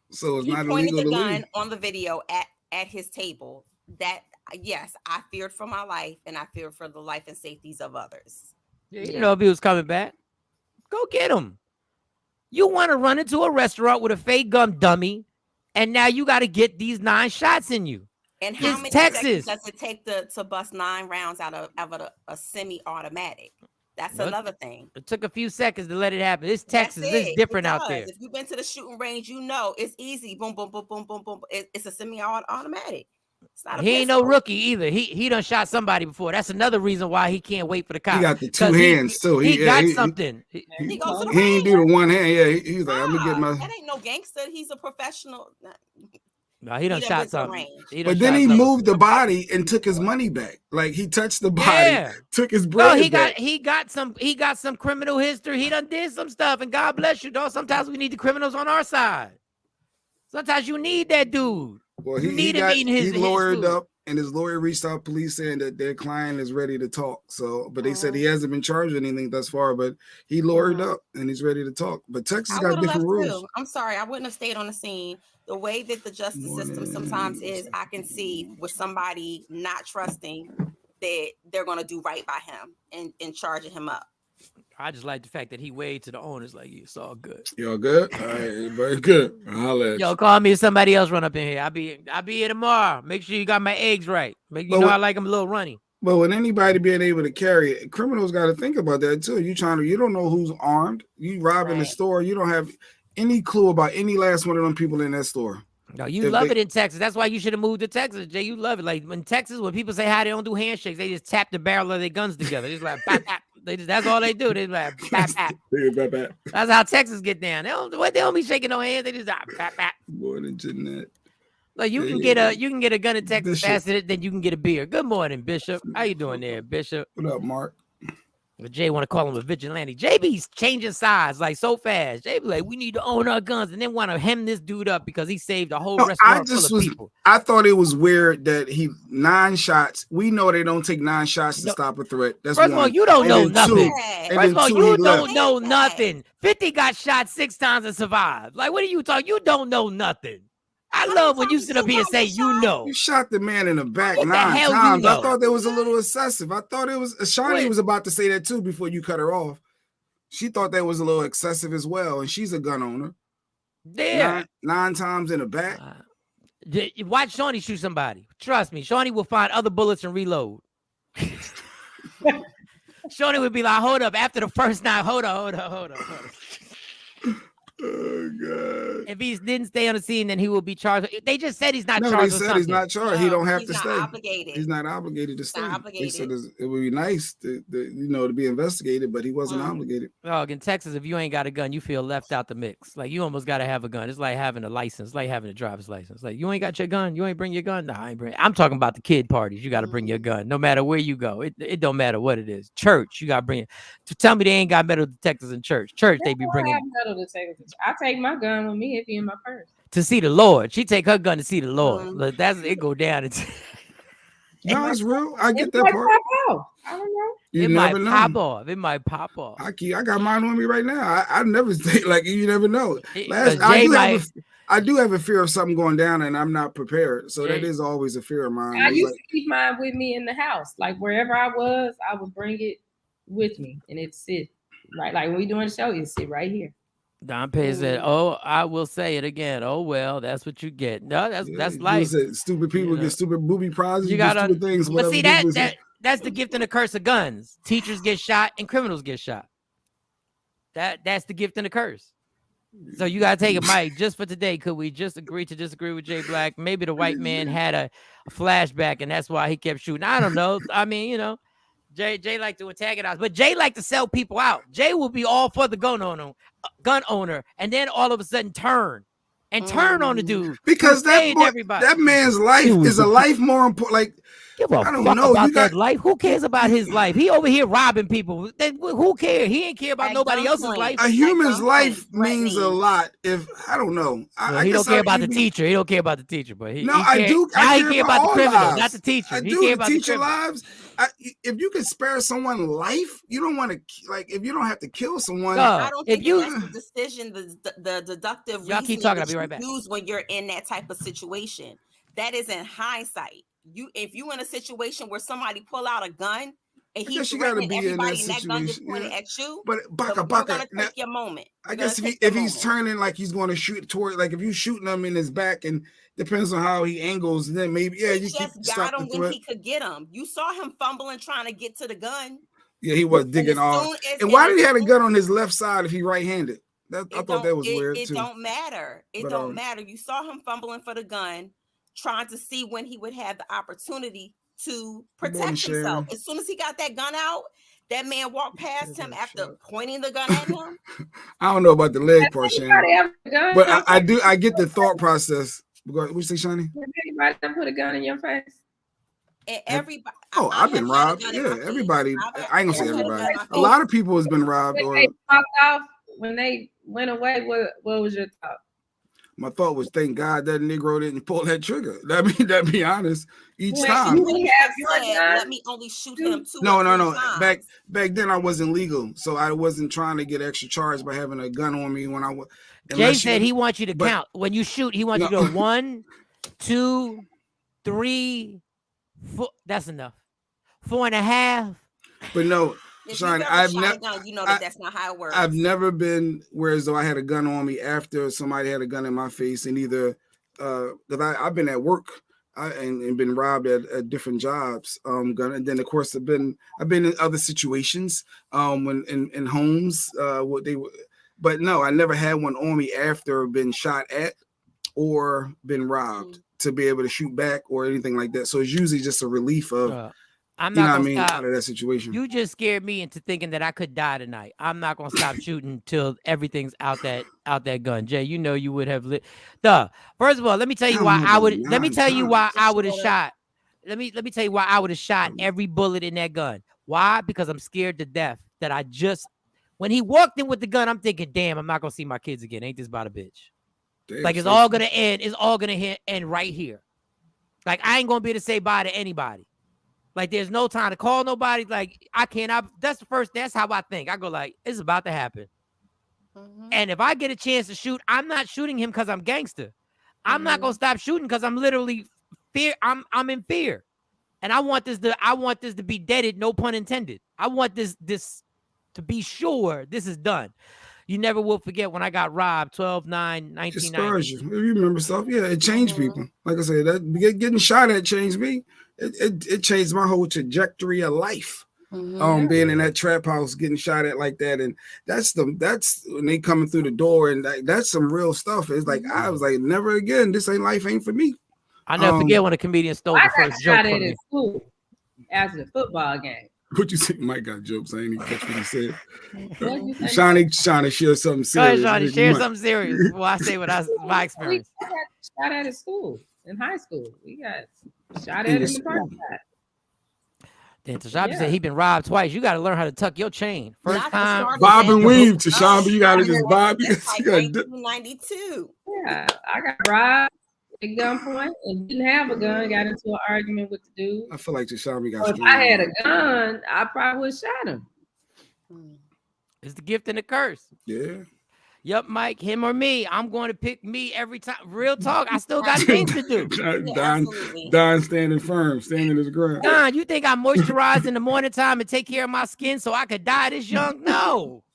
So it's he not pointed illegal the to gun leave. on the video at his table. That yes, I feared for my life, and I feared for the life and safeties of others. Yeah, you know if he was coming back. Go get them. You want to run into a restaurant with a fake gun dummy, and now you got to get these 9 shots in you. And how many seconds does it take to bust 9 rounds out of a semi-automatic? That's another thing. It took a few seconds to let it happen. It's Texas. It's different out there. If you've been to the shooting range, you know it's easy. Boom, boom, boom, boom, boom, boom. It's a semi-automatic. He ain't no rookie either. He done shot somebody before. That's another reason why he can't wait for the cops. He got the 2 hands too. He got something. He goes to the ain't do the 1 hand. Yeah, he's like, I'm gonna get my. That ain't no gangster. He's a professional. No, he done shot something. But then he moved the body and took his money back. Like he touched the body, took his bread. No, he got some criminal history. He done did some stuff, and God bless you, dog. Sometimes we need the criminals on our side. Sometimes you need that dude. Well, he lawyered up, and his lawyer reached out to police saying that their client is ready to talk. So, but they said he hasn't been charged with anything thus far, but he lawyered up and he's ready to talk. But Texas got different rules. I'm sorry, I wouldn't have stayed on the scene. The way that the justice system sometimes is, I can see with somebody not trusting that they're going to do right by him and charging him up. I just like the fact that he waved to the owners like, it's all good. Y'all good? All right, very good. Yo, call me if somebody else run up in here. I'll be here tomorrow. Make sure you got my eggs right. I like them a little runny. But with anybody being able to carry it, criminals got to think about that too. You don't know who's armed. You robbing the store. You don't have any clue about any last one of them people in that store. No, you love it in Texas. That's why you should have moved to Texas, Jay. You love it. Like in Texas, when people say hi, they don't do handshakes. They just tap the barrel of their guns together. It's like bap, bap. That's all they do. They like bap, bap. That's how Texas get down. They don't be shaking no hands. They just bap, bap. More than Jeanette. Like you can get a gun in Texas faster than you can get a beer. Good morning, Bishop. How you doing there, Bishop? What up, Mark? But Jay want to call him a vigilante. JB's changing sides like so fast. JB like, we need to own our guns, and then want to hem this dude up because he saved a whole restaurant full of people. I thought it was weird that 9 shots. We know they don't take 9 shots to stop a threat. That's first of all, you don't know nothing. First of all, you don't know nothing. 50 got shot 6 times and survived. Like, what are you talking? You don't know nothing. I love when you sit up here and say you know. You shot the man in the back 9 times. You know? I thought that was a little excessive. I thought it was. Shawnee was about to say that too before you cut her off. She thought that was a little excessive as well, and she's a gun owner. Yeah, 9 times in the back. Watch Shawnee shoot somebody. Trust me, Shawnee will find other bullets and reload. Shawnee would be like, "Hold up!" After the first 9, hold up. Oh God! If he didn't stay on the scene, then he will be charged. They just said he's not charged. No, they said he's not charged. He don't have to stay. Obligated. He's not obligated to stay. Obligated. They said it would be nice to be investigated, but he wasn't obligated. Oh, in Texas, if you ain't got a gun, you feel left out the mix. Like you almost got to have a gun. It's like having a license, like having a driver's license. Like you ain't got your gun, you ain't bring your gun. No, I ain't bring. I'm talking about the kid parties. You got to bring your gun, no matter where you go. It don't matter what it is. Church, you got to bring it. To tell me they ain't got metal detectors in church. Church, they be bringing metal detectors. I take my gun with me if you're in my purse. To see the Lord. She take her gun to see the Lord. Look, that's it go down. No, it's real. I get that part. I don't know. It might pop off. It might pop off. I got mine on me right now. I never say like you never know. I do have a fear of something going down and I'm not prepared. So that is always a fear of mine. I used to keep mine with me in the house. Like wherever I was, I would bring it with me and it'd sit right. Like when we doing the show, it'd sit right here. Don Pay said, "Oh, I will say it again. Oh well, that's what you get. No, that's life. Stupid people get stupid booby prizes. You got stupid things. But see that's the gift and the curse of guns. Teachers get shot and criminals get shot. That's the gift and the curse. So you gotta take it, Mike. Just for today, could we just agree to disagree with Jay Black? Maybe the white man had a flashback and that's why he kept shooting. I don't know. I mean, Jay like to antagonize, but Jay like to sell people out. Jay will be all for the gun owner, and then all of a sudden turn on the dude because that man's life is a life more important. Like give a fuck about that life. Who cares about his life? He over here robbing people. Who cares? He ain't care about nobody else's life. A human's life means a lot. If I don't know, he don't care about the teacher. He don't care about the teacher, but he care about the criminal, not the teacher. I do. The teacher lives. If you can spare someone life, you don't want to if you don't have to kill someone. I don't think that's the decision, the deductive y'all keep talking. I'll be right back. Use when you're in that type of situation. That is in hindsight. If you in a situation where somebody pull out a gun and he's threatening everybody, and that gun just pointed at you. But Baka, you're gonna take your moment. I guess if he's turning like he's going to shoot toward, like if you shooting him in his back, and depends on how he angles, then maybe you just got him when he could get him. You saw him fumbling trying to get to the gun. Yeah, he was digging off. And why did he have a gun on his left side if he right-handed? I thought that was weird too. It don't matter. It don't matter. You saw him fumbling for the gun, trying to see when he would have the opportunity to protect himself. As soon as he got that gun out, that man walked past him after pointing the gun at him. I don't know about the leg part, Shannon, but I get the thought process. What you say, Shani? Anybody put a gun in your face? And everybody. Oh, I've been robbed. Yeah, everybody. I ain't gonna say everybody. A lot of people has been robbed. When they went away, what was your thought? My thought was, thank God that Negro didn't pull that trigger. That'd be honest. Each time. Let me only shoot him 2 No. Back then, I wasn't legal, so I wasn't trying to get extra charge by having a gun on me when I was. Jay said he wants you to count when you shoot. He wants you to go 1, 2, 3, 4. That's enough. 4.5. But no. Sean, I've never. You know that's not how it works. I've never been whereas though I had a gun on me after somebody had a gun in my face, and either because I've been at work and been robbed at different jobs. And then of course I've been in other situations when in homes what they were, but no, I never had one on me after been shot at or been robbed to be able to shoot back or anything like that. So it's usually just a relief of. I'm not gonna stop out of that situation. You just scared me into thinking that I could die tonight. I'm not gonna stop shooting till everything's out that gun. Jay, you know you would have lit. First of all, let me tell you why I would. Let me tell you why I would have shot. Let me tell you why I would have shot every bullet in that gun. Why? Because I'm scared to death. That when he walked in with the gun, I'm thinking, damn, I'm not gonna see my kids again. Ain't this about a bitch? Damn, like it's all gonna end. It's all gonna end right here. Like I ain't gonna be able to say bye to anybody. Like there's no time to call nobody. Like I cannot. That's how I think. I go like, it's about to happen. Mm-hmm. And if I get a chance to shoot, I'm not shooting him because I'm gangster. I'm not gonna stop shooting because I'm literally fear. I'm in fear, and I want this to be deaded. No pun intended. I want this to be sure this is done. You never will forget when I got robbed 12/9/1990. You remember stuff? Yeah, it changed people. Like I said, that getting shot at changed me. It changed my whole trajectory of life. Being in that trap house, getting shot at like that, and that's when they coming through the door, and that's some real stuff. It's like I was like, never again. This life ain't for me. I never forget when a comedian stole the first joke from me. School after the football game. What you say? Mike got jokes. I ain't even catch what he said. Shawnee, share something serious. Shawnee, share something serious. Well, I say my experience. I got shot at school in high school. We got shot at in the parking lot. Then Tashabi said he been robbed twice. You got to learn how to tuck your chain. First time, bob and weave. Tashabi, you got to just bob. Like 1992. Yeah, I got robbed at gunpoint and didn't have a gun. Got into an argument with the dude. I feel like Tashabi got. If I had a gun, I probably would have shot him. It's the gift and the curse. Yeah. Yep, Mike, him or me. I'm going to pick me every time. Real talk. I still got things to do. Don standing firm, standing his ground. Don, you think I moisturize in the morning time and take care of my skin so I could die this young? No.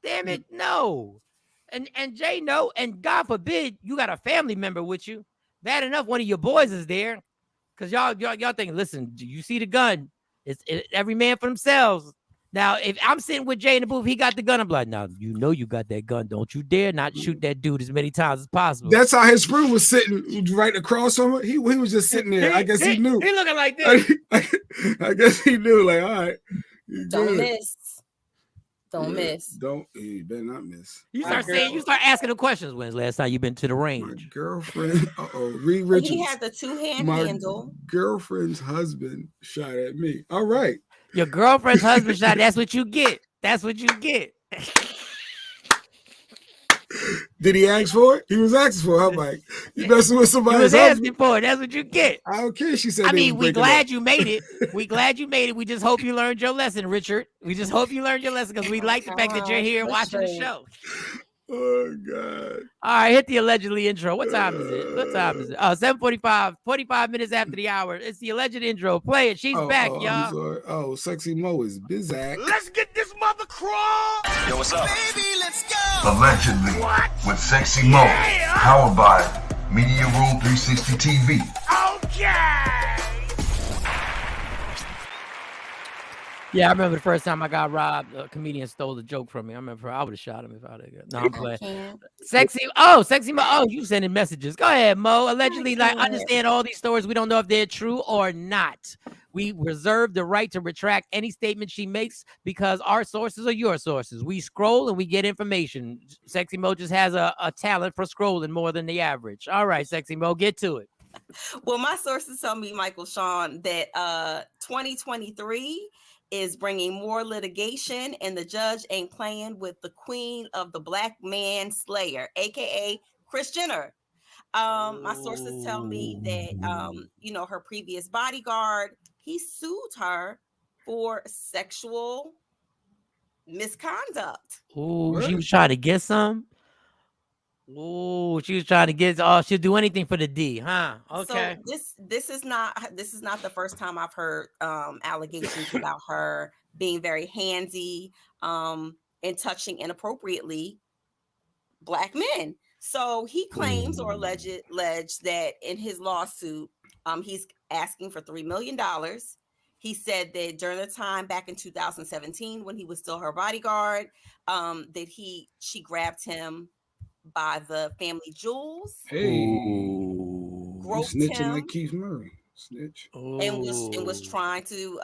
Damn it, no. And Jay, no. And God forbid you got a family member with you. Bad enough one of your boys is there. Because y'all think, listen, do you see the gun? It's every man for themselves. Now, if I'm sitting with Jay in the booth, he got the gun. I'm like, now, you know you got that gun. Don't you dare not shoot that dude as many times as possible. That's how his friend was sitting right across from him. He was just sitting there. I guess he knew. He looking like this. I guess he knew, like, all right. Don't miss. Don't miss. You better not miss. You start asking the questions. When's the last time you been to the range? My girlfriend, Reed Richards. He had the 2-hand handle. Girlfriend's husband shot at me. All right. Your girlfriend's husband shot. That's what you get. That's what you get. Did he ask for it? He was asking for it. I'm like, you messing with somebody? He was asking for it. That's what you get. I don't care. She said. I mean, we glad you made it. We glad you made it. We just hope you learned your lesson, Richard. We just hope you learned your lesson because we like the fact that you're here watching the show. Oh God. All right, hit the allegedly intro. What time is it? What time is it? 7:45. 45 minutes after the hour. It's the alleged intro. Play it. She's back, y'all. I'm sorry. Oh, Sexy Mo is Bizak. Let's get this mother crawl. Yo, what's up? Baby, let's go. Allegedly. With Sexy Mo. Powered by Media Room 360 TV. Okay. Yeah, I remember the first time I got robbed, a comedian stole a joke from me. I remember I would have shot him if I'd have got. No, I'm playing. Sexy Mo. Oh, you sending messages. Go ahead, Mo. Allegedly, like, understand all these stories. We don't know if they're true or not. We reserve the right to retract any statement she makes because our sources are your sources. We scroll and we get information. Sexy Mo just has a talent for scrolling more than the average. All right, Sexy Mo, get to it. Well, my sources tell me, Michael Shawn, that 2023 is bringing more litigation, and the judge ain't playing with the queen of the black man slayer, aka Kris Jenner. My sources tell me that her previous bodyguard, he sued her for sexual misconduct. Oh, she was trying to get some. Oh, she was trying to get. Oh, she'll do anything for the D, huh? Okay. So this is not the first time I've heard allegations about her being very handsy and touching inappropriately black men. So he claims or alleged that in his lawsuit, he's asking for $3 million. He said that during the time back in 2017, when he was still her bodyguard, that she grabbed him by the family jewels. Hey, groped snitching him, like Keith Murray. Snitch. And was trying to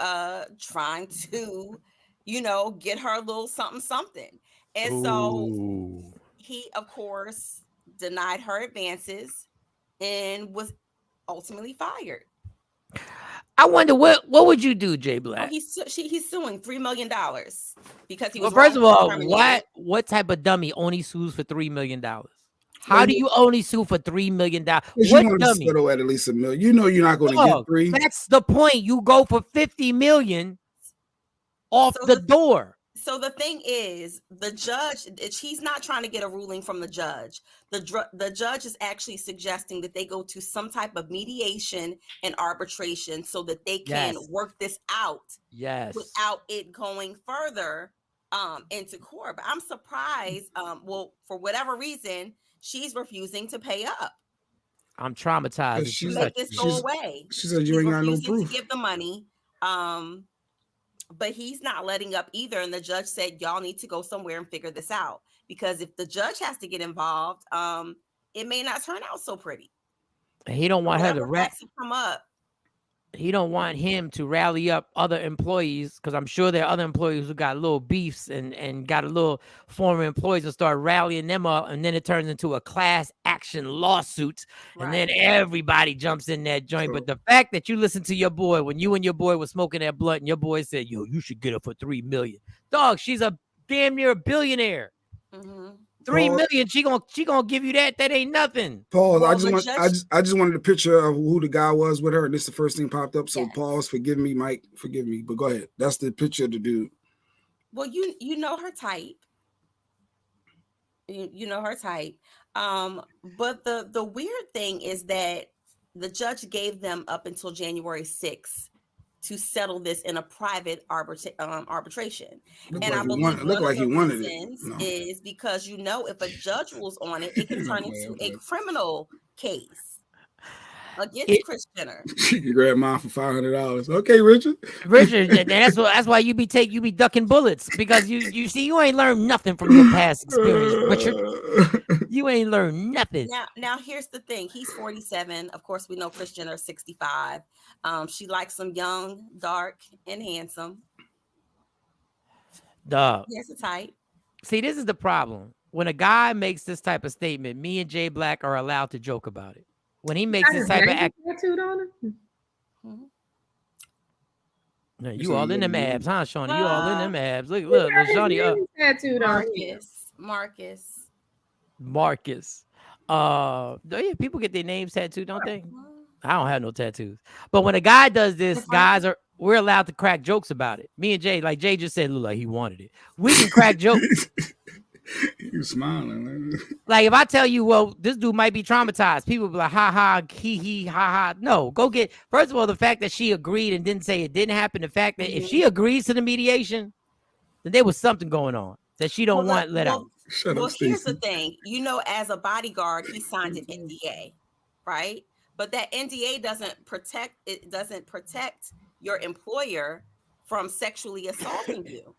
get her a little something. And so he, of course, denied her advances and was ultimately fired. I wonder what would you do, Jay Black? He's suing $3 million because he was. Well, first of all, what type of dummy only sues for $3 million? How do you only sue for $3 million? What you dummy? Settle at least $1 million. You know you're not going to get $3. That's the point. You go for $50 million off the door. So the thing is, the judge, he's not trying to get a ruling from the judge. The judge is actually suggesting that they go to some type of mediation and arbitration so that they can work this out without it going further into court. But I'm surprised, for whatever reason, she's refusing to pay up. I'm traumatized. To make this go away. She said you ain't got no proof. To give the money. But he's not letting up either. And the judge said, y'all need to go somewhere and figure this out. Because if the judge has to get involved, it may not turn out so pretty. He don't want her to come up. He don't want him to rally up other employees, because I'm sure there are other employees who got little beefs and got a little former employees and start rallying them up, and then it turns into a class action lawsuit, and then everybody jumps in that joint. But the fact that you listen to your boy when you and your boy was smoking that blunt, and your boy said, "Yo, you should get her for $3 million." Dog, she's a damn near a billionaire. Mm-hmm. $3 million, she gonna give you that. That ain't nothing. Pause. I just wanted a picture of who the guy was with her, and this is the first thing popped up. So pause. Forgive me, Mike. Forgive me. But go ahead. That's the picture of the dude. Well, you know her type. You know her type. But the weird thing is that the judge gave them up until January 6th to settle this in a private arbitration. And I believe one of the reasons is because, if a judge rules on it, it can turn into a criminal case against Kris Jenner. She can grab mine for $500. Okay, Richard, that's why you be ducking bullets, because you see you ain't learned nothing from your past experience, Richard. You ain't learned nothing. Now here's the thing. He's 47. Of course, we know Kris Jenner is 65. She likes them young, dark, and handsome. Dog. Yes, it's tight. See, this is the problem. When a guy makes this type of statement, me and Jay Black are allowed to joke about it. When he makes this type of act, tattooed on it. No, you all in them abs, huh, Shawnee? You all in them abs. Look, Shawnee. Tattooed on Marcus. Yeah, people get their names tattooed, don't they? I don't have no tattoos. But when a guy does this, we're allowed to crack jokes about it. Me and Jay, like Jay just said, look like he wanted it. We can crack jokes. You smiling. Like if I tell you, well, this dude might be traumatized, people will be like, ha ha, he, ha ha. No, go get. First of all, the fact that she agreed and didn't say it didn't happen. The fact that if she agrees to the mediation, then there was something going on that she don't want let out. Well, here's the thing. You know, as a bodyguard, he signed an NDA, right? But that NDA doesn't protect your employer from sexually assaulting you.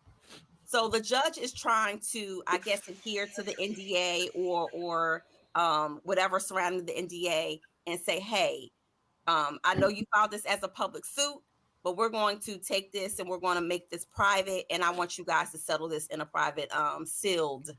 So the judge is trying to, I guess, adhere to the NDA or whatever surrounding the NDA and say, hey, I know you filed this as a public suit, but we're going to take this and we're going to make this private. And I want you guys to settle this in a private, sealed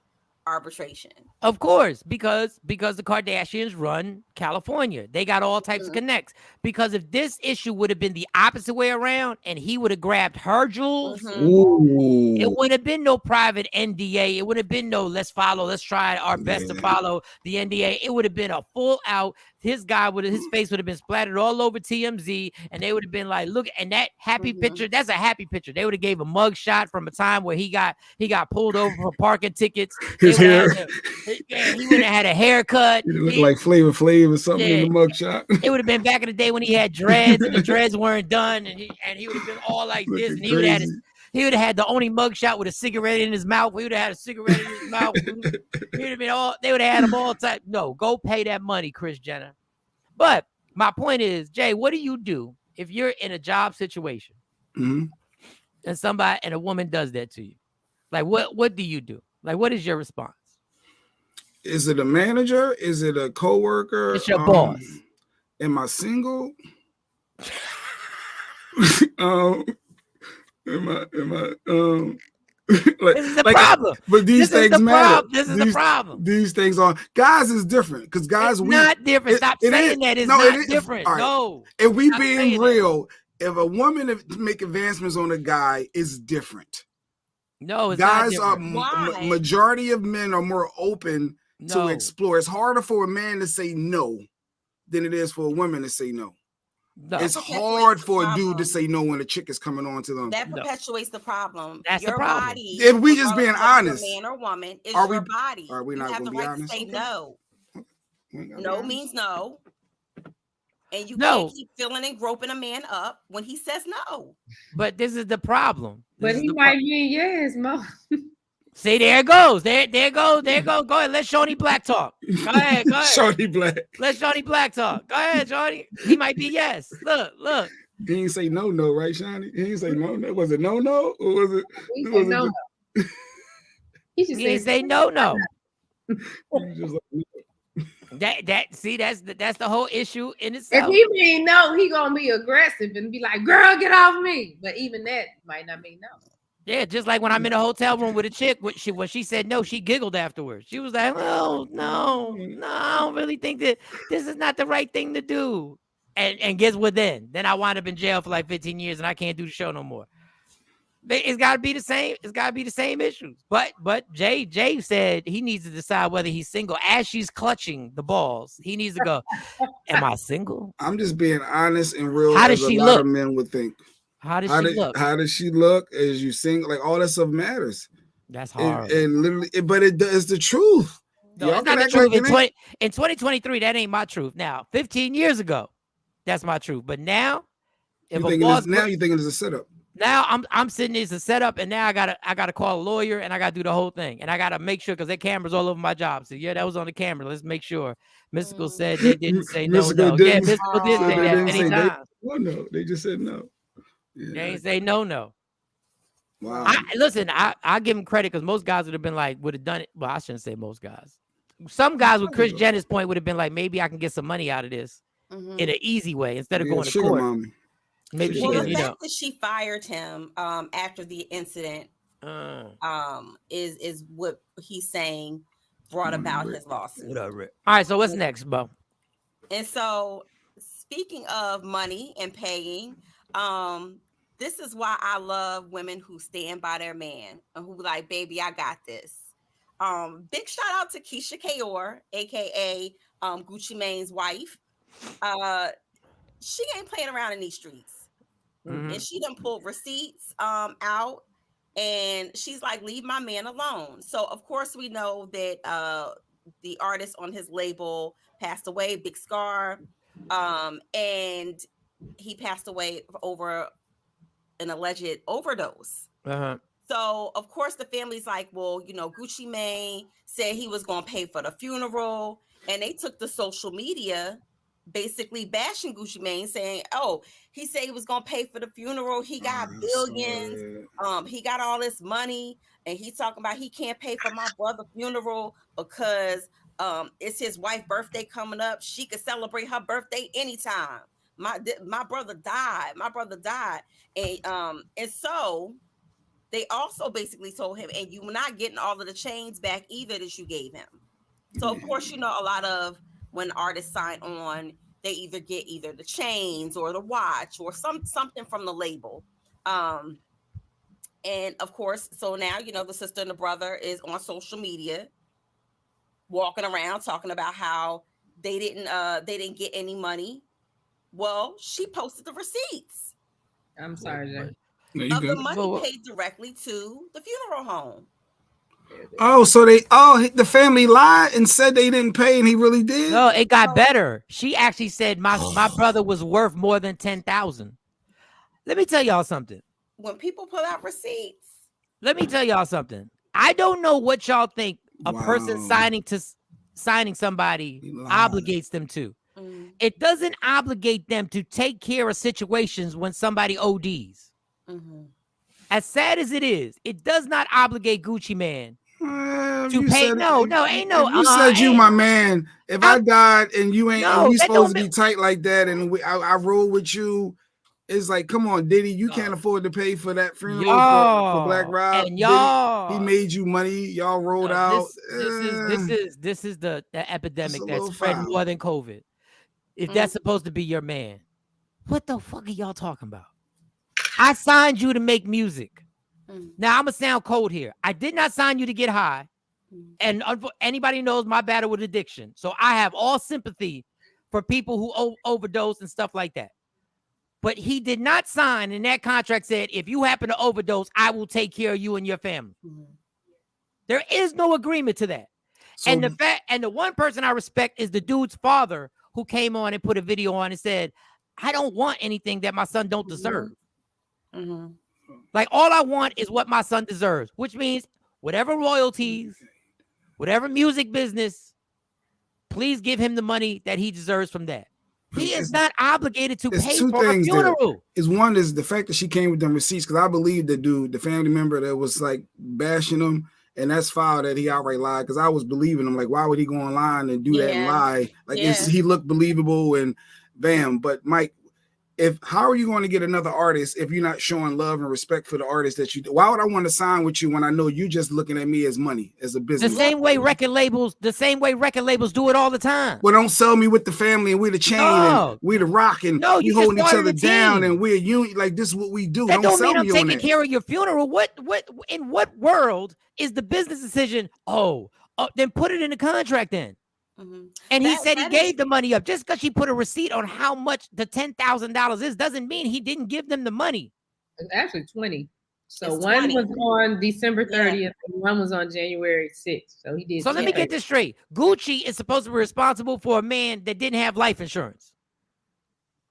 arbitration. Of course, because the Kardashians run California. They got all types of connects. Because if this issue would have been the opposite way around and he would have grabbed her jewels, it would have been no private NDA. It would have been no let's try our best to follow the NDA. It would have been a full out. His face would have been splattered all over TMZ, and they would have been like, look, and that happy picture, that's a happy picture. They would have gave a mug shot from a time where he got pulled over for parking tickets. His hair. He would have had a haircut. He looked like Flavor Flav or something in the mug shot. It would have been back in the day when he had dreads and the dreads weren't done, and he would have been all like this, and he would have had the only mug shot with a cigarette in his mouth. He would have had a cigarette in his mouth. He would have been all. They would have had him all time. No, go pay that money, Kris Jenner. But my point is, Jay, what do you do if you're in a job situation and a woman does that to you? Like, what do you do? Like, what is your response? Is it a manager? Is it a coworker? It's your boss. Am I single? Am I this is the problem. But these things matter. This is the problem. These things are guys is different because guys not different. Stop saying that. It's not different. Right. No. If we being real, if a woman make advancements on a guy, it's different. No, it's guys not different. are majority of men are more open to explore. It's harder for a man to say no than it is for a woman to say no. It's hard for a dude to say no when a chick is coming on to them. That perpetuates the problem. That's your the problem. Body, if we just being honest, man or woman, is your body. Are we not you have the be right honest? to say no. No means no. And you No. can't keep feeling and groping a man up when he says no. But this is the problem. But he might be yes, Mo. See, there it goes. There it goes. Go ahead. Let Shawnee Black talk. Go ahead. Shawnee Black. Let Shawnee Black talk. Go ahead, Shawnee. He might be yes. Look. He didn't say no, right, Shawnee? He didn't say no. Was it no, or was it? He said no. He didn't say no. Just like, That's the whole issue in itself. If he mean no, he gonna be aggressive and be like, "Girl, get off me." But even that might not mean no. Yeah, just like when I'm in a hotel room with a chick, when she said no, she giggled afterwards. She was like, "Oh no, I don't really think that this is not the right thing to do." And guess what? Then I wind up in jail for like 15 years, and I can't do the show no more. It's got to be the same. It's got to be the same issues. But Jay said he needs to decide whether he's single. As she's clutching the balls, he needs to go. Am I single? I'm just being honest and real. How does she look? A lot of men would think. How does she look? How does she look? As you sing, like all that stuff matters. That's hard. And literally, but it's the truth. No, it's not the truth. In 2023, that ain't my truth. Now, 15 years ago, that's my truth. But now, you think it's a setup. Now I'm sitting there, it's a setup, and now I gotta call a lawyer and I gotta do the whole thing, and I gotta make sure because there are cameras all over my job. So yeah, that was on the camera. Let's make sure. Mystical said they didn't say no. Yeah, Mystical did say that many times. No, they just said no. Yeah. They ain't say no. Wow. I give him credit because most guys would have done it. Well, I shouldn't say most guys. Some guys with Kris Jenner's point would have been like, maybe I can get some money out of this in an easy way instead of going to court. Mommy. Maybe the fact that she fired him after the incident is what he's saying brought about his lawsuit. All right, so what's next, Bo? And so speaking of money and paying, this is why I love women who stand by their man and who like, baby, I got this. Big shout out to Keisha Kayor, aka Gucci Mane's wife. She ain't playing around in these streets. And she done pulled receipts out And she's like, leave my man alone. So of course we know that the artist on his label passed away, Big Scar, and he passed away over an alleged overdose. So of course the family's like, well, you know, Gucci Mane said he was going to pay for the funeral, and they took to social media basically bashing Gucci Mane, saying, oh, he said he was going to pay for the funeral, he got billions, he got all this money, and he talking about he can't pay for my brother's funeral because it's his wife's birthday coming up, she could celebrate her birthday anytime. My brother died, and so they also basically told him, and you're not getting all of the chains back either that you gave him. So of course, you know, a lot of when artists sign on, they either get either the chains or the watch or something from the label. And of course, so now, you know, the sister and the brother is on social media walking around talking about how they didn't get any money. Well, she posted the receipts. I'm sorry, Jay. Of the money paid directly to the funeral home. Oh, so the family lied and said they didn't pay, and he really did? No, it got better. She actually said my brother was worth more than 10,000. Let me tell y'all something. When people pull out receipts. Let me tell y'all something. I don't know what y'all think a person signing somebody obligates them to. It doesn't obligate them to take care of situations when somebody ODs. As sad as it is, it does not obligate Gucci Mane to pay. You said you my man. If I died and you ain't, and we supposed to be tight like that, and I roll with you, it's like, come on, Diddy, you can't afford to pay for that funeral for Black Rob. And y'all, he made you money. Y'all rolled out. This is the epidemic that's spread more than COVID. If that's supposed to be your man, what the fuck are y'all talking about? I signed you to make music. Now I'm gonna sound cold here. I did not sign you to get high. And anybody knows my battle with addiction. So I have all sympathy for people who overdose and stuff like that. But he did not sign, and that contract said, if you happen to overdose, I will take care of you and your family. There is no agreement to that. So, and the one person I respect is the dude's father, who came on and put a video on and said, I don't want anything that my son don't deserve. Like, all I want is what my son deserves, which means whatever royalties, whatever music business, please give him the money that he deserves from that. He is not obligated to pay for a funeral. One is the fact that she came with them receipts, because I believe the dude, the family member that was like bashing him, and that's foul that he outright lied, because I was believing him. Like, why would he go online and do that and lie? Like, he looked believable, and bam. But Mike, how are you going to get another artist if you're not showing love and respect for the artist that you do? Why would I want to sign with you when I know you just looking at me as money, as a business? The same way record labels do it all the time. Well, don't sell me with the family and we're the chain and we're the rock and we holding each other down and we're union. Like, this is what we do. That don't mean I'm taking care of your funeral. In what world is the business decision? Then put it in the contract then. And he said he gave the money up. Just because she put a receipt on how much the $10,000 is doesn't mean he didn't give them the money. It's actually 20. So one was on December 30th and one was on January 6th. So he did. So let me get this straight. Gucci is supposed to be responsible for a man that didn't have life insurance.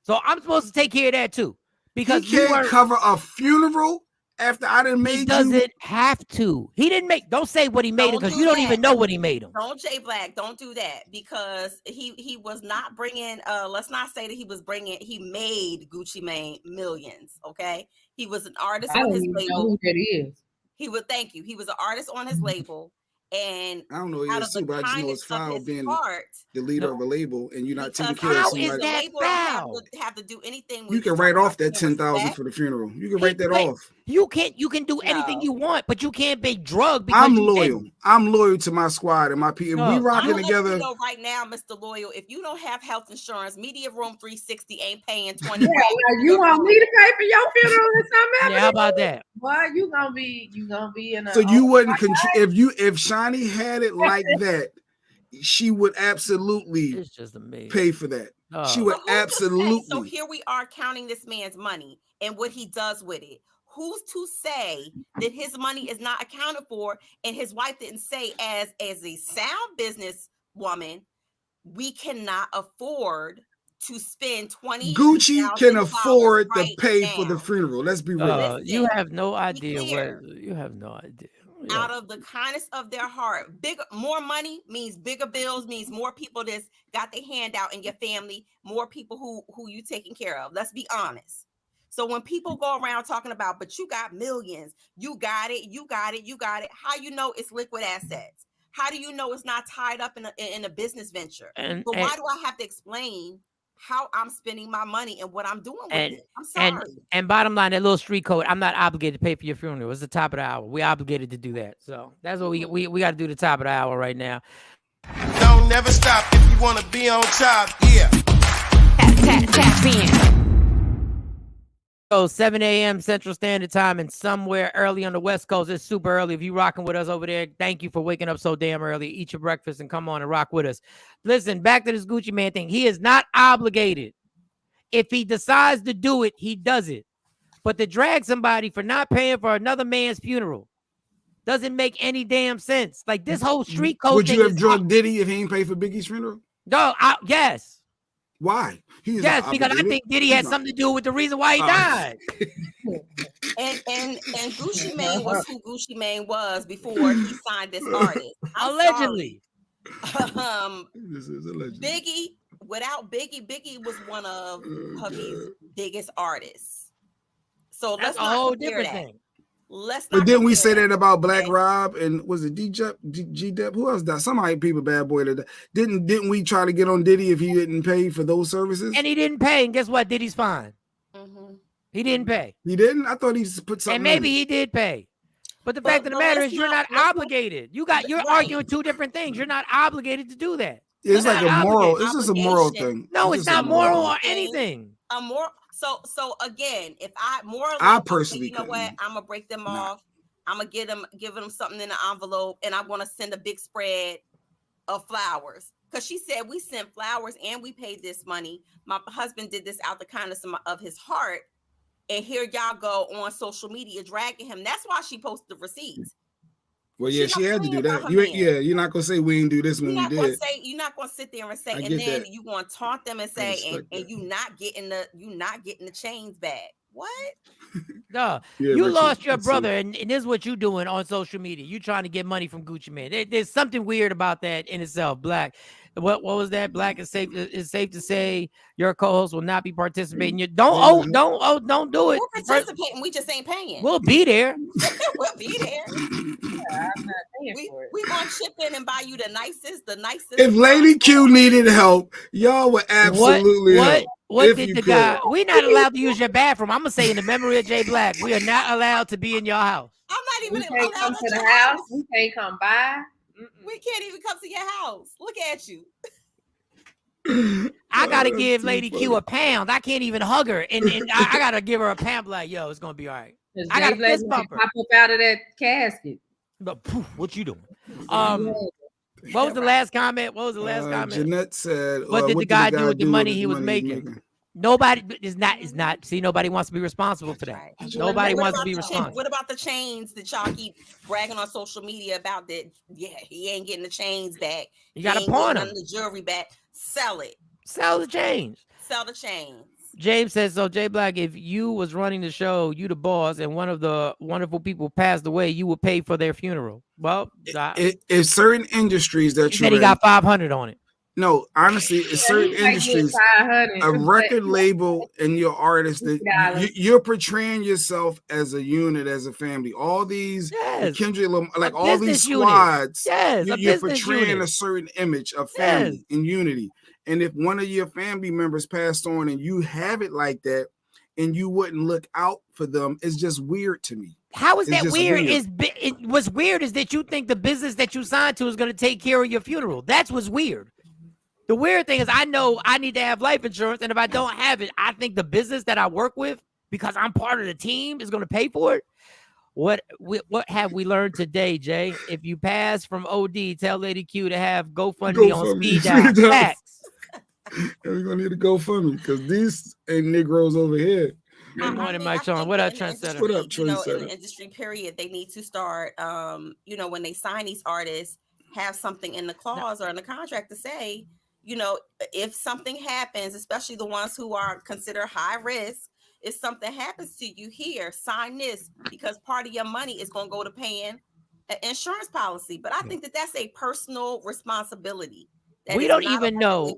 So I'm supposed to take care of that too. Because he can't cover a funeral after I didn't make you. He doesn't have to. He didn't make. Don't say what he made him, because you don't even know what he made him. Don't Jay Black. Don't do that, because he was not bringing. Let's not say that he was bringing. He made Gucci Mane millions. Okay, he was an artist on his label. I don't know who that is. He would. Thank you. He was an artist on his label. And I don't know he is too, but I just know it's foul being the leader of a label and you're not taking care of somebody. How is that foul? Have to do anything. You can write off that $10,000 for the funeral. You can write that off. You can do anything you want, but you can't be drugged. Because I'm loyal. I'm loyal to my squad and my people. We rocking together. Right now, Mr. Loyal, if you don't have health insurance, Media Room 360 ain't paying 20. You want me to pay for your funeral or something? Yeah, how about that? Boy, you gonna be in a. So you wouldn't if Shawnee had it like that, she would absolutely pay for that. She would absolutely. So here we are counting this man's money and what he does with it. who's to say that his money is not accounted for? And his wife didn't say, as a sound business woman, we cannot afford to spend $20,000 Gucci can afford right to pay now. for the funeral. Let's be real. You have no idea you have no idea. Out of the kindness of their heart, more money means bigger bills, means more people that's got their hand out in your family, more people who you taking care of. Let's be honest. So when people go around talking about, but you got millions, you got it, how you know it's liquid assets? How do you know it's not tied up in a business venture? But why do I have to explain how I'm spending my money and what I'm doing with it? I'm sorry. And bottom line, that little street code, I'm not obligated to pay for your funeral. It's the top of the hour. We're obligated to do that. So that's what we got to do, the top of the hour right now. Don't never stop if you want to be on top. Yeah. Tap in. So 7 a.m. Central Standard Time, and somewhere early on the West Coast. It's super early. If you rocking with us over there, thank you for waking up so damn early. Eat your breakfast and come on and rock with us. Listen, back to this Gucci Man thing. He is not obligated. If he decides to do it, he does it. But to drag somebody for not paying for another man's funeral doesn't make any damn sense. Like this whole street code. Would you have drugged Diddy if he ain't paid for Biggie's funeral? No, yes. Why? Yes, because I think Diddy had something to do with the reason why he died. And Gucci Mane was who Gucci Mane was before he signed this artist. Allegedly. This is allegedly. Biggie, without Biggie was one of Puffy's biggest artists. So that's a whole different thing. But didn't we say that about Black Rob and was it G-Dep? Who else died? Somebody people bad boy that didn't we try to get on Diddy if he didn't pay for those services? And he didn't pay, and guess what? Diddy's fine. Mm-hmm. He didn't pay. He didn't? I thought he put something. And maybe he did pay. But the fact of the matter is you're not obligated. You're arguing two different things. You're not obligated to do that. It's like a moral. It's just a moral thing. No, it's not moral or anything. A moral. So again, if I personally, you know what, I'm gonna break them off. I'm gonna give them something in the envelope, and I'm gonna send a big spread of flowers. Because she said we sent flowers and we paid this money. My husband did this out the kindness of his heart, and here y'all go on social media dragging him. That's why she posted the receipts. Well, yeah, she had to do that. You're not gonna say we didn't do this when we did. You're not gonna sit there and say, and then you're gonna taunt them and say, and you not getting the chains back. What? No, you lost your brother, and this is what you doing on social media. You trying to get money from Gucci Man. There's something weird about that in itself. Black. What was that? Black is safe. It's safe to say your co-host will not be participating. You don't do it. We're participating. We just ain't paying. We'll be there. We'll be there. I'm not paying for it. We gonna chip in and buy you the nicest. If Lady Q needed help, y'all would absolutely help. What did the guy? We're not allowed to use your bathroom. I'm gonna say in the memory of Jay Black, we are not allowed to be in your house. I'm not even allowed to come to the house. We can't come by. We can't even come to your house. Look at you. I gotta give Lady Q a pound. I can't even hug her, and I gotta give her a pound. Like, yo, it's gonna be all right. I got a fist bumper. Pop up out of that casket. But poof, what you doing? What was the last comment? Jeanette said, "What did the guy do with the money he was making?" Nobody is not. See, nobody wants to be responsible for that. Right. Nobody wants to be responsible. What about the chains that y'all keep bragging on social media about? That he ain't getting the chains back. You got to pawn them. The jewelry back. Sell it. Sell the chains. Sell the chains. James says, so Jay Black, if you was running the show, you the boss, and one of the wonderful people passed away, you would pay for their funeral. Well, if certain industries that he got 500 on it. No, honestly, it's certain industries, a record label and your artist that you're portraying yourself as a unit, as a family. All these Kendrick, like all these squads, you're portraying a certain image of family and unity. And if one of your family members passed on and you have it like that, and you wouldn't look out for them, it's just weird to me. How is that weird? What's weird is that you think the business that you signed to is going to take care of your funeral. That's what's weird. The weird thing is I know I need to have life insurance, and if I don't have it, I think the business that I work with, because I'm part of the team, is going to pay for it. What have we learned today, Jay? If you pass from OD, tell Lady Q to have GoFundMe on speed dial. Facts. And we're going to need a GoFundMe because these ain't Negroes over here. Good morning, Mike Shawn. What up, Trendsetter? What up, Trendsetter? In the Trendsetter? industry, period, they need to start, when they sign these artists, have something in the clause or in the contract to say, if something happens, especially the ones who are considered high risk, if something happens to you here, sign this, because part of your money is going to go to paying an insurance policy. But I think that that's a personal responsibility. We don't even know.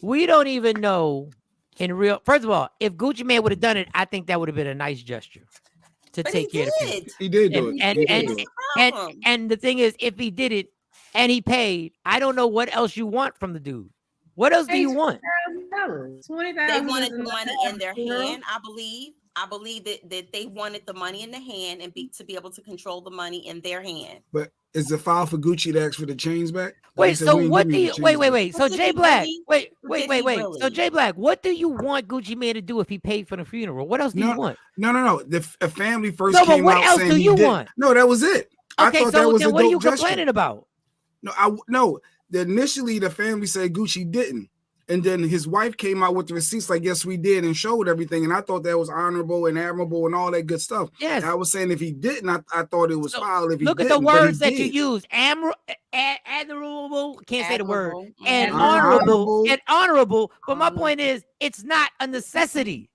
We don't even know in real. First of all, if Gucci Mane would have done it, I think that would have been a nice gesture to take care of the people. He did do it. And the thing is, if he did it and he paid, I don't know what else you want from the dude. What else do you want? $20,000. They wanted the money in their hand, I believe. I believe that they wanted the money in the hand and to be able to control the money in their hand. But is the file for Gucci to ask for the chains back? Wait, so what do you wait? So Jay Black, wait. So Jay Black, what do you want Gucci Mane to do if he paid for the funeral? What else do you want? No. A family first came out. What else do you want? No, that was it. Okay, so then what are you complaining about? No. Initially, the family said Gucci didn't. And then his wife came out with the receipts like, yes, we did, and showed everything. And I thought that was honorable and admirable and all that good stuff. Yes. And I was saying if he didn't, I thought it was foul. If he look at the words that you use. Admirable, can't say the word. And honorable. But my point is, it's not a necessity.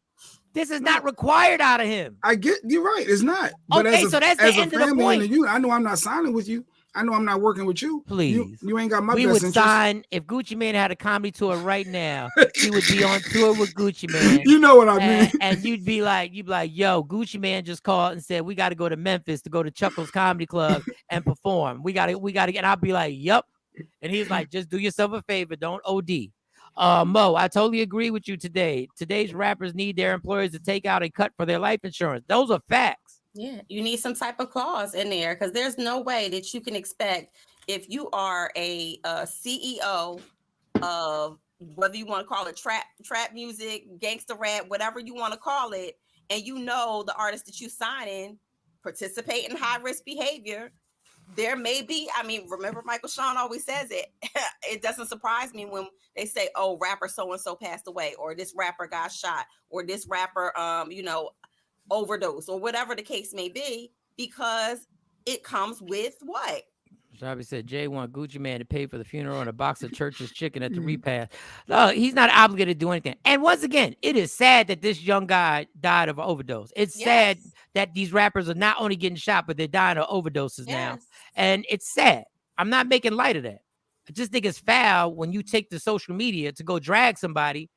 This is not required out of him. You're right. It's not. But okay, so that's the end of the point. I know I'm not signing with you. I know I'm not working with you. Please. You ain't got my best interest. We would sign, if Gucci Mane had a comedy tour right now, he would be on tour with Gucci Mane. You know what I mean? And you'd be like, yo, Gucci Mane just called and said, we got to go to Memphis to go to Chuckles Comedy Club and perform. We got to, and I'll be like, yep. And he's like, just do yourself a favor. Don't OD. Mo, I totally agree with you today. Today's rappers need their employers to take out a cut for their life insurance. Those are facts. Yeah, you need some type of clause in there because there's no way that you can expect if you are a CEO of whether you want to call it trap music, gangster rap, whatever you want to call it, and the artists that you sign in participate in high risk behavior. There may be, remember Michael Shawn always says it. It doesn't surprise me when they say, oh, rapper so-and-so passed away, or this rapper got shot, or this rapper, overdose, or whatever the case may be, because it comes with what? Shabby said Jay want Gucci Mane to pay for the funeral and a box of Church's chicken at the repast. No, he's not obligated to do anything. And once again, it is sad that this young guy died of an overdose. It's sad that these rappers are not only getting shot, but they're dying of overdoses now. And it's sad. I'm not making light of that. I just think it's foul when you take the social media to go drag somebody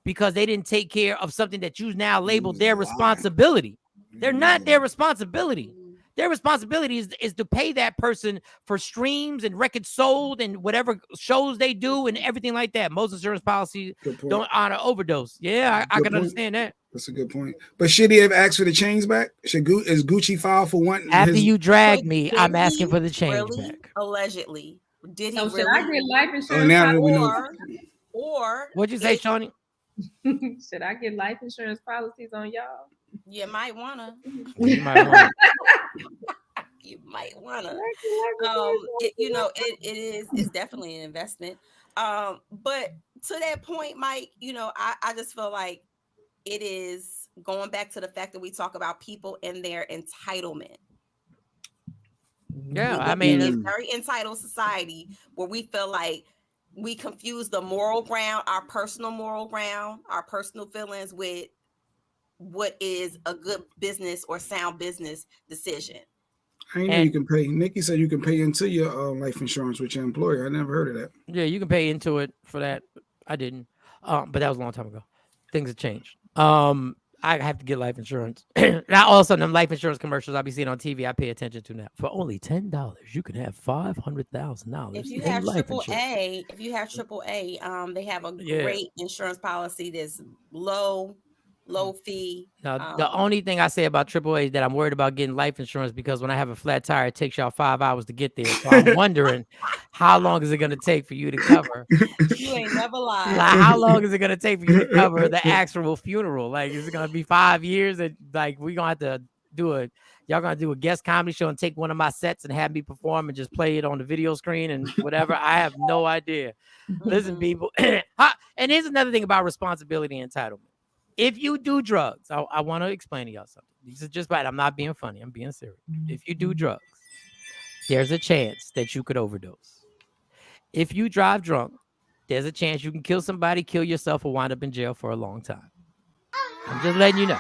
because they didn't take care of something that you now labeled their responsibility. They're not their responsibility. Their responsibility is to pay that person for streams and records sold and whatever shows they do and everything like that. Most insurance policies don't honor overdose. Yeah, I can understand that. That's a good point. But should he have asked for the chains back? Is Gucci filed for one? After you drag me, I'm asking for the change back. Allegedly. Did he so really? Should I get life insurance? Or what'd you say, Shawnee? Should I get life insurance policies on y'all? You might wanna. You might wanna. You might wanna. It's definitely an investment. But to that point, Mike, I just feel like it is going back to the fact that we talk about people and their entitlement. Yeah, it's a very entitled society where we feel like we confuse the moral ground, our personal moral ground, our personal feelings with what is a good business or sound business decision. I know you can pay. Nikki said you can pay into your life insurance with your employer. I never heard of that. Yeah, you can pay into it for that. I didn't. But that was a long time ago. Things have changed. I have to get life insurance. Now, all of a sudden, them life insurance commercials I be seeing on TV, I pay attention to now. For only $10, you can have $500,000. If you have AAA, they have a great insurance policy that's low fee. Now, the only thing I say about AAA is that I'm worried about getting life insurance because when I have a flat tire, it takes y'all 5 hours to get there. So I'm wondering how long is it going to take for you to cover? You ain't never lied. Like, how long is it going to take for you to cover the actual funeral? Like, is it going to be 5 years? And like, we going to have to y'all going to do a guest comedy show and take one of my sets and have me perform and just play it on the video screen and whatever? I have no idea. Listen, people. And here's another thing about responsibility and entitlement. if you do drugs, I want to explain to y'all something. This is just right. I'm not being funny. I'm being serious. If you do drugs, there's a chance that you could overdose. If you drive drunk, there's a chance you can kill somebody, kill yourself, or wind up in jail for a long time. I'm just letting you know.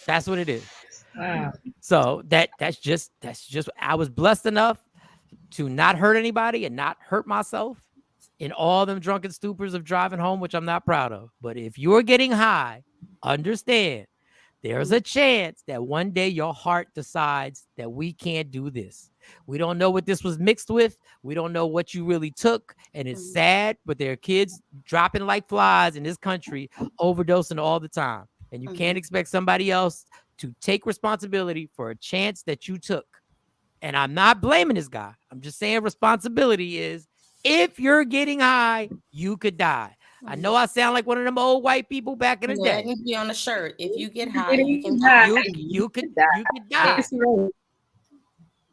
That's what it is. Wow. So that's just I was blessed enough to not hurt anybody and not hurt myself in all them drunken stupors of driving home, which I'm not proud of. But if you're getting high, understand there's a chance that one day your heart decides that we can't do this. We don't know what this was mixed with. We don't know what you really took. And it's sad, but there are kids dropping like flies in this country, overdosing all the time. And you can't expect somebody else to take responsibility for a chance that you took. And I'm not blaming this guy. I'm just saying responsibility is if you're getting high, you could die. I know I sound like one of them old white people back in the day. That needs to be on the shirt. If you get high, you can die. You could die.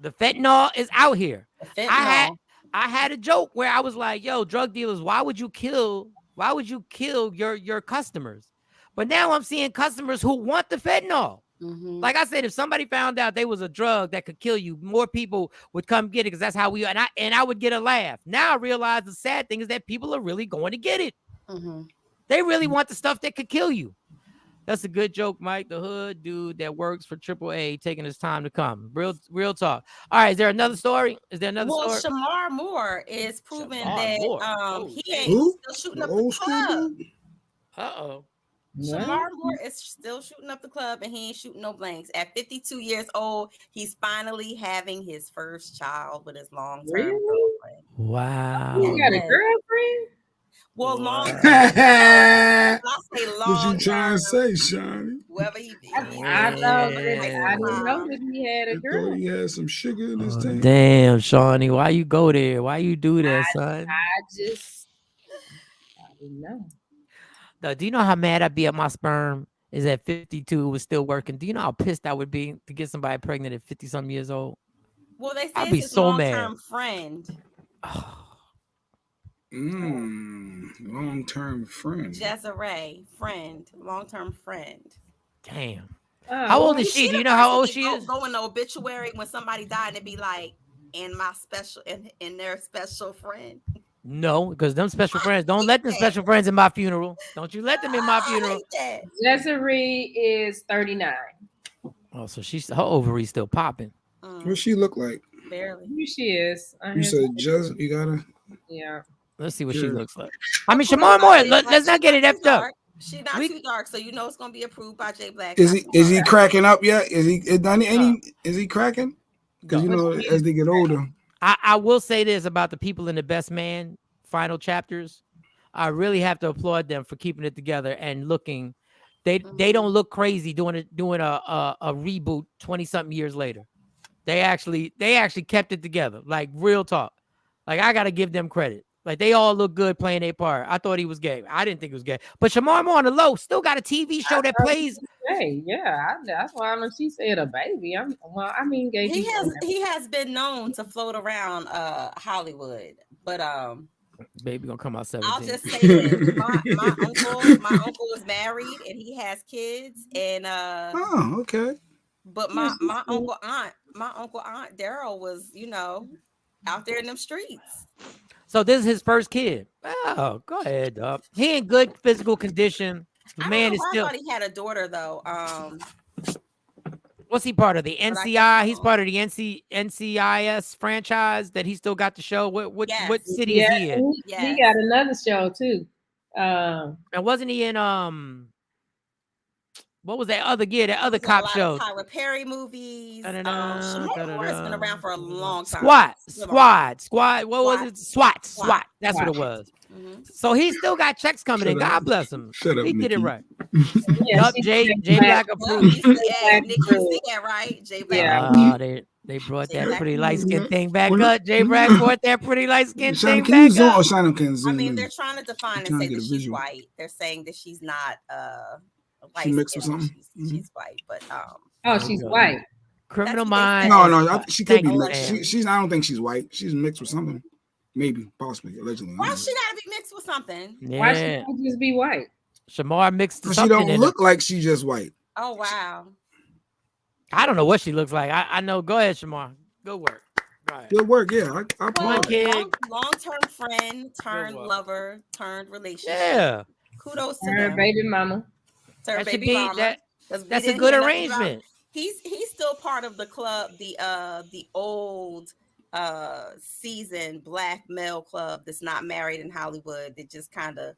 The fentanyl is out here. I had a joke where I was like, yo, drug dealers, why would you kill your customers? But now I'm seeing customers who want the fentanyl. Like I said, if somebody found out there was a drug that could kill you, more people would come get it because that's how we are. And I would get a laugh. Now I realize the sad thing is that people are really going to get it. They really want the stuff that could kill you. That's a good joke, Mike. The hood dude that works for AAA taking his time to come. Real talk. All right, is there another story? Story? Well, Shamar Moore is proving that he ain't still shooting up the club. Uh-oh. Shamar Moore is still shooting up the club and he ain't shooting no blanks. At 52 years old, he's finally having his first child with his long-term girlfriend. Wow. You got a girlfriend? Well, long-term. I say long-term. What you trying to say, Shawnee? Whoever he is. I didn't know that he had a girl. He had some sugar in his tank. Damn, Shawnee, why you go there? Why you do that, son? I didn't know. Do you know how mad I'd be at my sperm is at 52 was still working? Do you know how pissed I would be to get somebody pregnant at 50-something years old? Well, they say I'd be so long-term mad. friend. Long-term friend. Desiree, friend, long-term friend. Damn. How old is she? Do you know how old she is? Go in the obituary when somebody died and it'd be like, and my special, and their special friend. No, because them special friends, don't let them special friends in my funeral. Don't you let them in my funeral. Desiree is 39. Oh, so her ovaries still popping. What she look like? Barely. Who she is. You said you gotta. Yeah. Let's see what she looks like. I mean, Shamar Moore, let's not get it effed up. She's not too dark, so you know it's gonna be approved by Jay Black. Is he cracking up yet? Is he cracking? Because you know, as they get older. I will say this about the people in The Best Man final chapters. I really have to applaud them for keeping it together and looking. They don't look crazy doing a reboot 20-something years later. They actually kept it together. Like real talk. Like I gotta give them credit. Like they all look good playing their part. I thought he was gay. I didn't think he was gay. But Shamar Moore on the low still got a TV show that plays. Hey, yeah, that's why I know she said a baby. Gay. He has been known to float around Hollywood, but baby gonna come out 17. I'll just say this: my uncle is married and he has kids, and okay. But my uncle aunt Daryl was, out there in them streets. So this is his first kid. Oh, go ahead, dog. He in good physical condition. The man is still. I thought he had a daughter though. What's he part of the NCI? He's part of the NCIS franchise that he still got the show. What city is he in? He got another show too. And wasn't he in what was that other gear? That other cop show? Tyler Perry movies. Shamar Moore has been around for a long time. Squad. What was it? SWAT. That's what it was. Mm-hmm. So he still got checks coming in. God bless him. He did it right. Jay Black approved. You see that, right? Jay Black. They brought that pretty light skin thing back up. Jay Black brought that pretty light skin thing back up. I mean, they're trying to define and say that she's white. They're saying that she's not she mixed with something. She's white, but she's white. Criminal Minds. No, she could be mixed. She's. I don't think she's white. She's mixed with something. Maybe, possibly, allegedly. Why she gotta be mixed with something? Yeah. Why she can't just be white? Shamar mixed She don't look like she's just white. Oh wow. I don't know what she looks like. I know. Go ahead, Shamar. Good work. Good work. Yeah, I one kid, long-term friend turned lover turned relationship. Yeah. Kudos to her them. baby mama. To her That should baby be mama. that's a good arrangement. He's still part of the club, the old seasoned black male club that's not married in Hollywood that just kind of,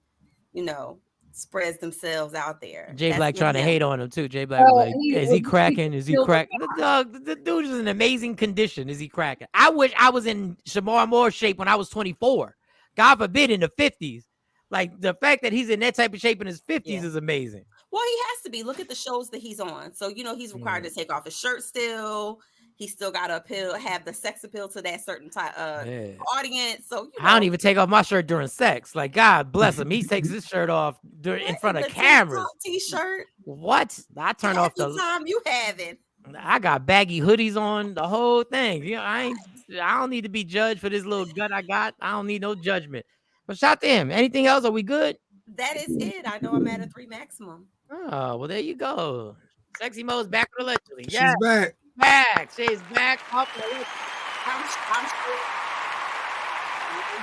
spreads themselves out there. Jay That's Black trying to him. hate on him too. Jay Black was like, "Is he cracking? Is he cracking?" The dude is in amazing condition. Is he cracking? I wish I was in Shamar Moore's shape when I was 24. God forbid in the 50s. Like the fact that he's in that type of shape in his 50s is amazing. Well, he has to be. Look at the shows that he's on. So, he's required to take off his shirt still. He still got to have the sex appeal to that certain type audience. So, I don't even take off my shirt during sex. Like, God bless him. He takes his shirt off in front of cameras. T-shirt. What? I turn off the time you having. I got baggy hoodies on, the whole thing. I don't need to be judged for this little gut I got. I don't need no judgment. But shout to him. Anything else? Are we good? That is it. I know I'm at a 3 maximum. Oh, well, there you go. Sexy Mo's back allegedly. She's back. She's back. I'm sure.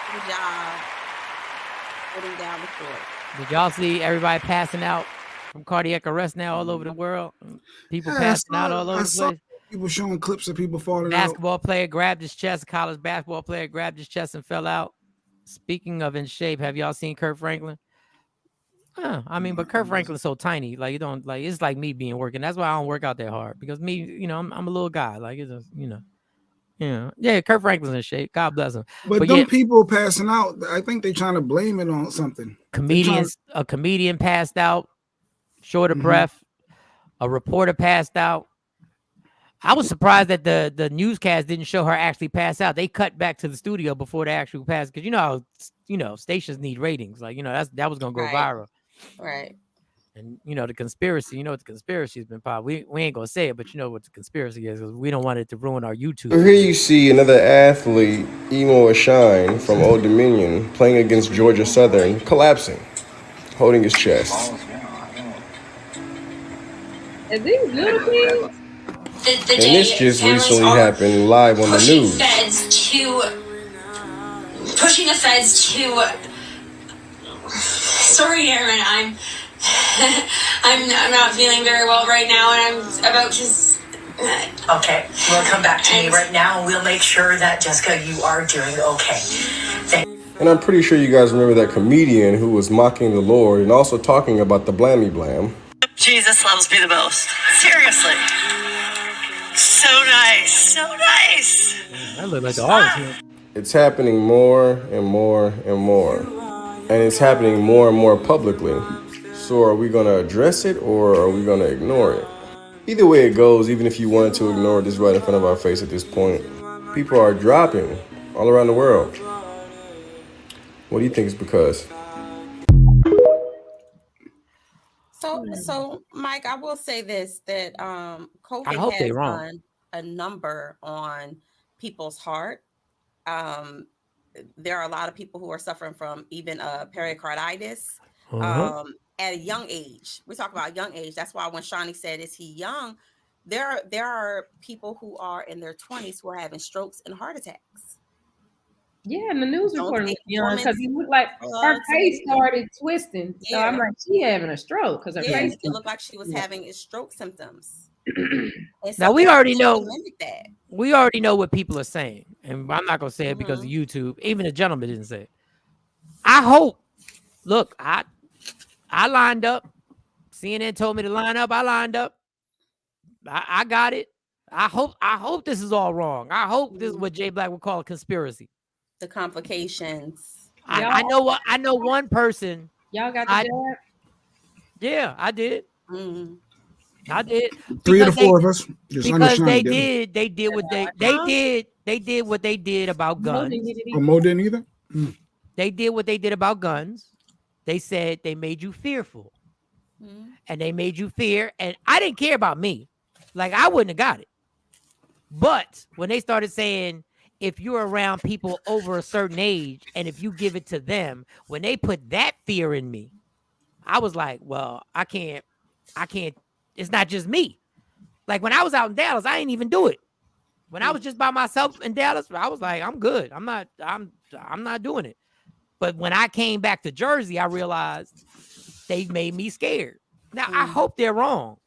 Good job. Putting down the court. Did y'all see everybody passing out from cardiac arrest now all over the world? People passing out all over the place. People showing clips of people falling Basketball player grabbed his chest. College basketball player grabbed his chest and fell out. Speaking of in shape, have y'all seen Kurt Franklin? But Kurt Franklin's so tiny. Like, you don't like. It's like me being working. That's why I don't work out that hard, because me, I'm a little guy. Like, it's just, yeah. Kurt Franklin's in shape. God bless him. But them people passing out, I think they're trying to blame it on something. A comedian passed out, short of breath. A reporter passed out. I was surprised that the newscast didn't show her actually pass out. They cut back to the studio before they actually passed, because stations need ratings. Like, that was gonna go viral. Right. And the conspiracy, what the conspiracy has been popped. We ain't gonna say it, but what the conspiracy is, because we don't want it to ruin our YouTube. So here you see another athlete, Emo Shine from Old Dominion, playing against Georgia Southern, collapsing, holding his chest. Are these little kids? And this just recently happened live on the news. Pushing the feds to. Sorry, Aaron. I'm not feeling very well right now, and I'm about to. Okay, we'll come back to me right now, and we'll make sure that, Jessica, you are doing okay. And I'm pretty sure you guys remember that comedian who was mocking the Lord and also talking about the blammy blam. Jesus loves me the most. Seriously. So nice. So nice. That looked like the artist. It's happening more and more and more. And it's happening more and more publicly. So are we going to address it, or are we going to ignore it? Either way it goes, even if you wanted to ignore it, this right in front of our face at this point, people are dropping all around the world. What do you think it's because? So Mike, I will say this, that COVID has done a number on people's heart. There are a lot of people who are suffering from even pericarditis at a young age. We talk about young age. That's why when Shawnee said, "Is he young?" There are people who are in their 20s who are having strokes and heart attacks. Yeah, and the news reporter was young, because he looked like her face started twisting. So I'm like, she having a stroke, because her face. It looked like she was having stroke symptoms. Now we already know. We already know what people are saying, and I'm not gonna say it because of YouTube. Even the gentleman didn't say it. I hope. Look, I lined up. CNN told me to line up. I lined up. I got it. I hope this is all wrong. I hope this is what Jay Black would call a conspiracy. The complications. I know one person. Y'all got the jab? Yeah, I did. Mm-hmm. I did. 3 to 4 of us. Because they did what they did about guns. Mo didn't either. They did what they did about guns. They said they made you fearful, and they made you fear. And I didn't care about me, like I wouldn't have got it. But when they started saying, if you're around people over a certain age, and if you give it to them, when they put that fear in me, I was like, well, I can't. It's not just me. Like when I was out in Dallas, I didn't even do it. When I was just by myself in Dallas, I was like, I'm good. I'm not doing it. But when I came back to Jersey, I realized they made me scared. Now, I hope they're wrong.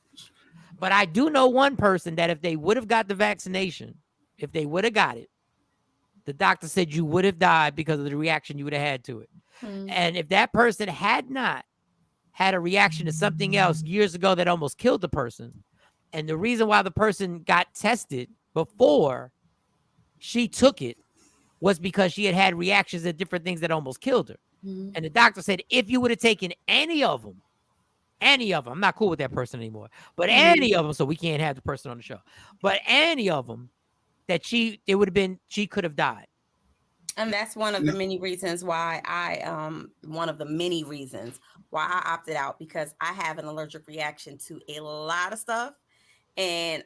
But I do know one person that if they would have got the vaccination, if they would have got it, the doctor said you would have died because of the reaction you would have had to it. And if that person had not had a reaction to something else years ago that almost killed the person, and the reason why the person got tested before she took it was because she had reactions to different things that almost killed her. And the doctor said, if you would have taken any of them, I'm not cool with that person anymore, but any of them, so we can't have the person on the show, but any of them that she could have died. And that's one of the many reasons why I opted out, because I have an allergic reaction to a lot of stuff. And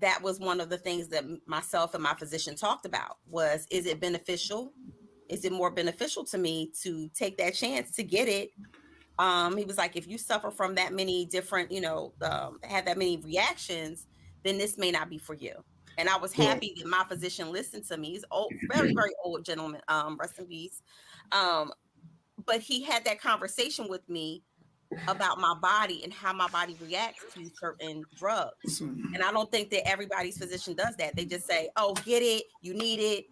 that was one of the things that myself and my physician talked about was, is it beneficial? Is it more beneficial to me to take that chance to get it? He was like, if you suffer from that many different, have that many reactions, then this may not be for you. And I was happy that my physician listened to me. He's old, very, very old gentleman, rest in peace. But he had that conversation with me about my body and how my body reacts to certain drugs. And I don't think that everybody's physician does that. They just say, oh, get it, you need it,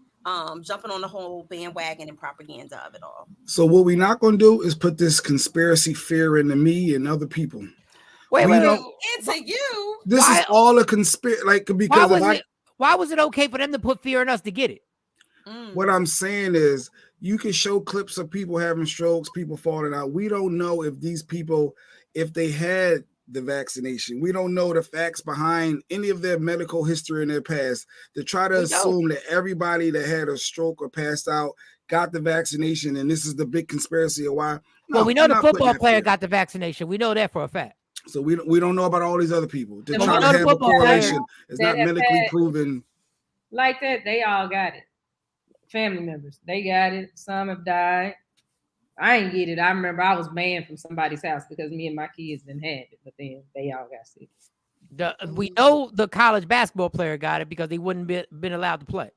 jumping on the whole bandwagon and propaganda of it all. So what we're not going to do is put this conspiracy fear into me and other people. Wait, into you. This is all a conspiracy, because why was it okay for them to put fear in us to get it? What I'm saying is, you can show clips of people having strokes, people falling out. We don't know if these people, if they had the vaccination. We don't know the facts behind any of their medical history in their past. To try to assume that everybody that had a stroke or passed out got the vaccination, and this is the big conspiracy of why. Well, we know the football player got the vaccination. We know that for a fact. So we don't know about all these other people. They're trying to have a correlation. It's not medically proven. Like that, they all got it. Family members, they got it. Some have died. I ain't get it. I remember I was banned from somebody's house because me and my kids didn't have it, but then they all got sick. We know the college basketball player got it because they wouldn't been allowed to play.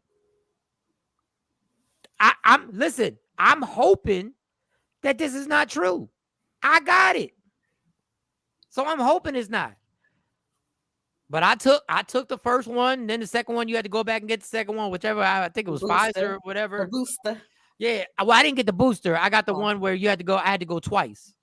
I'm hoping that this is not true. I got it. So I'm hoping it's not. But I took the first one, then the second one, you had to go back and get the second one, whichever. I think it was Pfizer or whatever. The booster. Yeah. Well, I didn't get the booster. I got the one where I had to go twice.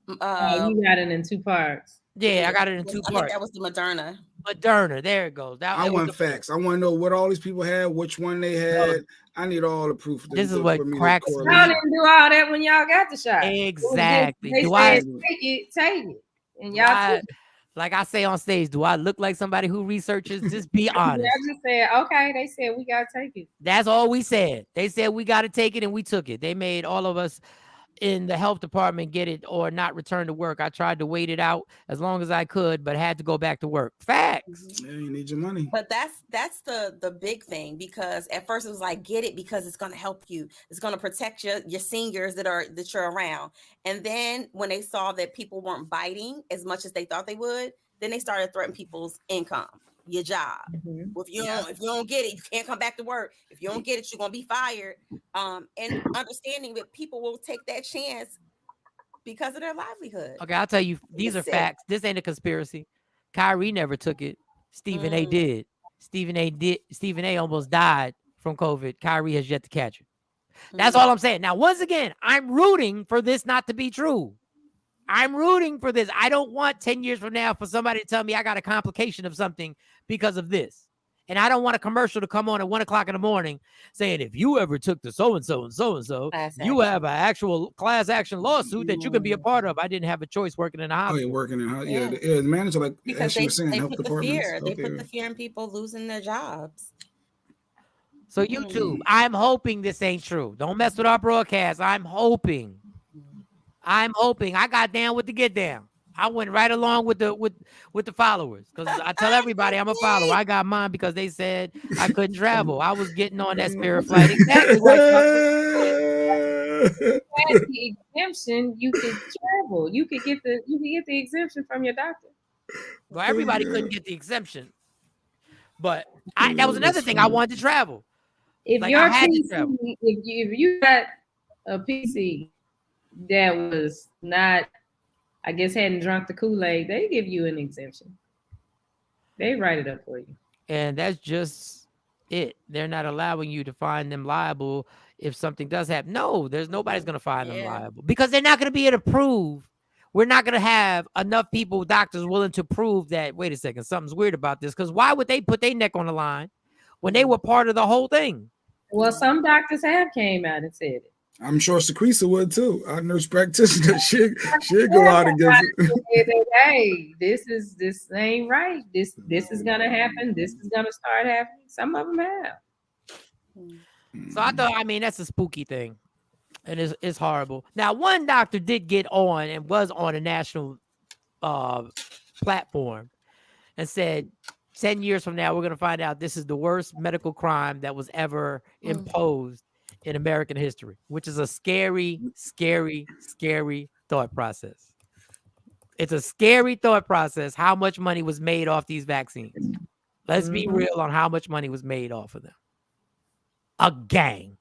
You got it in 2 parts. Yeah, I got it in 2 parts. I think that was the Moderna. Moderna, there it goes. I want facts. I want to know what all these people had, which one they had. I need all the proof. This is what cracks. Y'all didn't do all that when y'all got the shot. Exactly. They said, take it. And y'all took it. Like I say on stage, do I look like somebody who researches? Just be honest. I just said, okay. They said we gotta take it. That's all we said. They said we gotta take it, and we took it. They made all of us in the health department get it or not return to work. I tried to wait it out as long as I could, but had to go back to work. Facts. Yeah, you need your money. But that's the big thing, because at first it was like, get it because it's going to help you. It's going to protect your seniors that you're around. And then when they saw that people weren't biting as much as they thought they would, then they started threatening people's income, your job. Well, if you don't get it, you can't come back to work. If you don't get it, you're gonna be fired. And understanding that people will take that chance because of their livelihood. Okay, I'll tell you, these are facts. This ain't a conspiracy. Kyrie never took it. Stephen A did. Stephen A almost died from COVID. Kyrie has yet to catch it. That's all I'm saying. Now, once again, I'm rooting for this not to be true. I'm rooting for this. I don't want 10 years from now for somebody to tell me I got a complication of something because of this. And I don't want a commercial to come on at 1 o'clock in the morning saying, if you ever took the so-and-so and so-and-so, you have an actual class action lawsuit that you can be a part of. I didn't have a choice working in a hospital. Oh, you're working in the manager, like because she was saying, they health put departments. The fear. They put the fear in people losing their jobs. So YouTube, I'm hoping this ain't true. Don't mess with our broadcast. I'm hoping. I got down with the get down. I went right along with the followers because I tell everybody I'm a follower. I got mine because they said I couldn't travel. I was getting on that Spirit flight. Exactly. The exemption, you can approval. You could get the exemption from your doctor. Well, everybody couldn't get the exemption, but that was another thing. I wanted to travel. If like, your PC, if you got a PC that was not, I guess, hadn't drunk the Kool-Aid, they give you an exemption. They write it up for you. And that's just it. They're not allowing you to find them liable if something does happen. No, nobody's going to find them liable because they're not going to be able to prove. We're not going to have enough people, doctors, willing to prove that, wait a second, something's weird about this. Because why would they put their neck on the line when they were part of the whole thing? Well, some doctors have came out and said it. I'm sure Secresa would too. Our nurse practitioner, she'll go out against it. Hey, this ain't right. This is gonna happen. This is gonna start happening. Some of them have. So I thought, that's a spooky thing, and it's horrible. Now, one doctor did get on and was on a national platform and said, 10 years from now, we're going to find out this is the worst medical crime that was ever imposed in American history, which is a scary, scary, scary thought process. It's a scary thought process how much money was made off these vaccines. Let's be real on how much money was made off of them. A gang.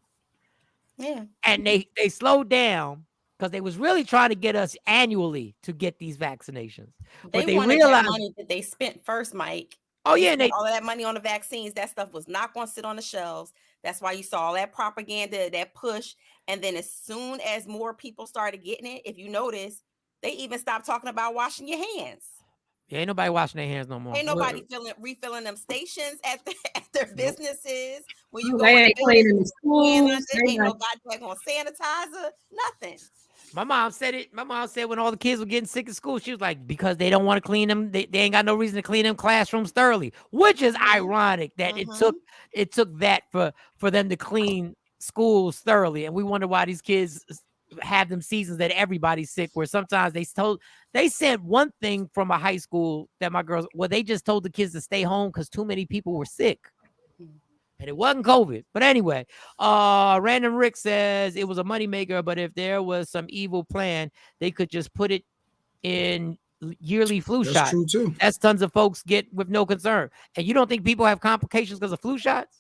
Yeah. And they slowed down because they was really trying to get us annually to get these vaccinations. They wanted realized that money that they spent first, Mike. Oh, yeah. And all of that money on the vaccines, that stuff was not going to sit on the shelves. That's why you saw all that propaganda, that push. And then as soon as more people started getting it, if you notice, they even stopped talking about washing your hands. Yeah, ain't nobody washing their hands no more. Ain't nobody refilling them stations at their businesses. When you go ain't cleaning the schools. Ain't nobody on sanitizer, nothing. My mom said it. My mom said when all the kids were getting sick at school, she was like, because they don't want to clean them, they ain't got no reason to clean them classrooms thoroughly, which is ironic that it took that for them to clean schools thoroughly. And we wonder why these kids have them seasons that everybody's sick, where sometimes they sent one thing from a high school that my girls, they just told the kids to stay home because too many people were sick. And it wasn't COVID. But anyway, Random Rick says it was a moneymaker, but if there was some evil plan, they could just put it in yearly flu shots. That's true too. That's tons of folks get with no concern. And you don't think people have complications because of flu shots?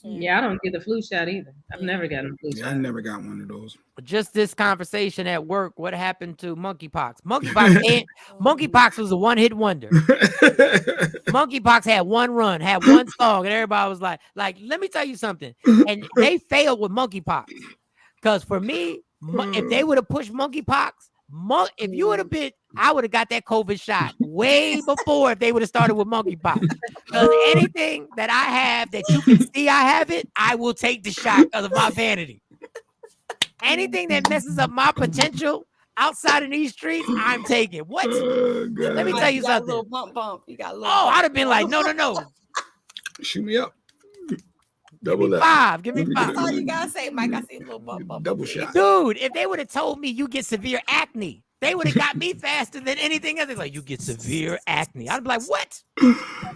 Yeah, I don't get the flu shot either. I've never gotten a flu shot. I never got one of those. Just this conversation at work, what happened to monkeypox? Monkeypox was a one-hit wonder. Monkeypox had one run, had one song, and everybody was like, let me tell you something. And they failed with monkeypox. Because for me, if they would have pushed monkeypox, if you would have been, I would have got that COVID shot way before if they would have started with monkeypox. Because anything that I have that you can see I have it, I will take the shot because of my vanity. Anything that messes up my potential outside of these streets, I'm taking. What? Let me tell you something. A little bump. You got a little I'd have been like, no. Shoot me up. Double that. Give me five. That's all you gotta say, Mike. I see a little bump. Double shot. Dude, if they would have told me you get severe acne, they would have got me faster than anything else. They're like, you get severe acne. I'd be like, what?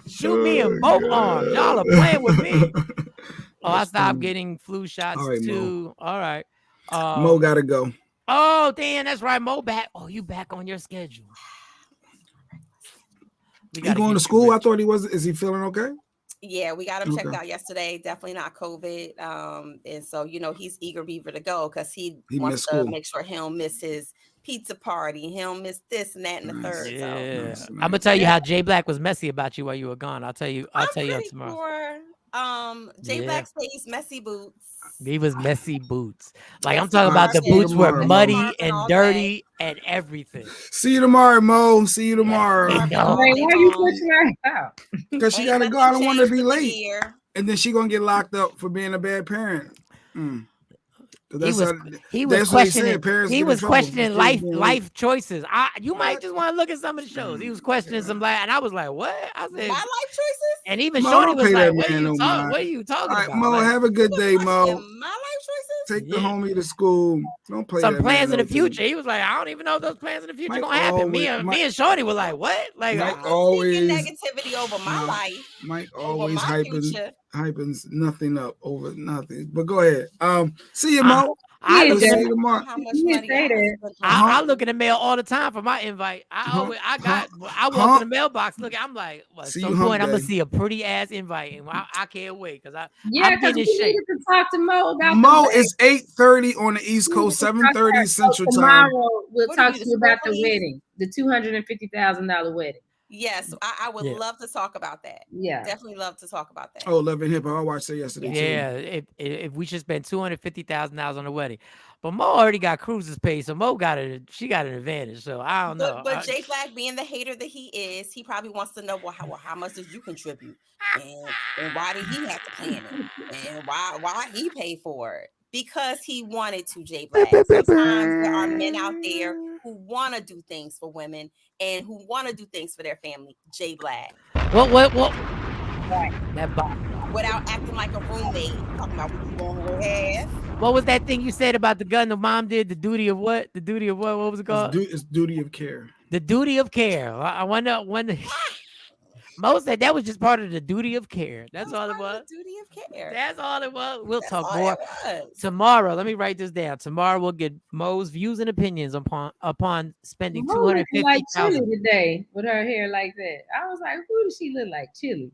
Shoot me in both arms. Y'all are playing with me. I stopped getting flu shots too. All right. Mo gotta go. Oh, Dan, that's right. Mo back. Oh, you back on your schedule. He going to school? I thought he was. Is he feeling okay? Yeah, we got him checked out yesterday. Definitely not COVID. And so, he's eager beaver to go because he wants to make sure he don't miss his pizza party. He don't miss this and that and the third. Yeah. So. I'm gonna tell you how Jay Black was messy about you while you were gone. I'll tell you tomorrow. Sure. Jay Black stays messy boots. He was messy boots. Like I'm talking about the boots were muddy and dirty and everything. See you tomorrow, Mo. See you tomorrow. Why are you pushing her out? Because she gotta go. I don't want to be late. And then she gonna get locked up for being a bad parent. He was questioning life choices. You might just want to look at some of the shows. He was questioning some and I was like, what? I said, my life choices? And even Shorty was like, what are you talking about? Mo, have a good day, Mo. My life choices? Take the homie to school. Don't play some plans in the future. He was like, I don't even know if those plans in the future gonna happen. Me and Shorty were like, what? Like always negativity over my life. Mike always hyping nothing up over nothing. But go ahead. See you, Mo. I look in the mail all the time for my invite. I walk in the mailbox. Look, I'm like, well, at some point I'm gonna see a pretty ass invite, and I can't wait because I'm getting in shape. To talk to Mo about Mo is 8:30 on the East Coast, 7:30 Central Time. Tomorrow we'll talk to you about the wedding, the $250,000 wedding. Yes, I would love to talk about that. Yeah, definitely love to talk about that. Oh, Love and Hip Hop. I watched it yesterday too. Yeah, if we should spend $250,000 on the wedding, but Mo already got cruises paid, so Mo she got an advantage. So I don't know. But Jay Black, being the hater that he is, he probably wants to know, well, how much did you contribute, and why did he have to plan it, and why he paid for it? Because he wanted to, Jay Black. Sometimes there are men out there who want to do things for women and who want to do things for their family. Jay Black. What? Right. That box. Without acting like a roommate, talking about what you going to have. What was that thing you said about the gun the mom did? The duty of what? The duty of what? What was it called? It's duty of care. The duty of care. I wonder when. Mo said that was just part of the duty of care. That's all it was. Duty of care. That's all it was. We'll talk more tomorrow. Let me write this down. Tomorrow we'll get Mo's views and opinions upon spending $250,000 like Chili today with her hair like that. I was like, who does she look like? Chili.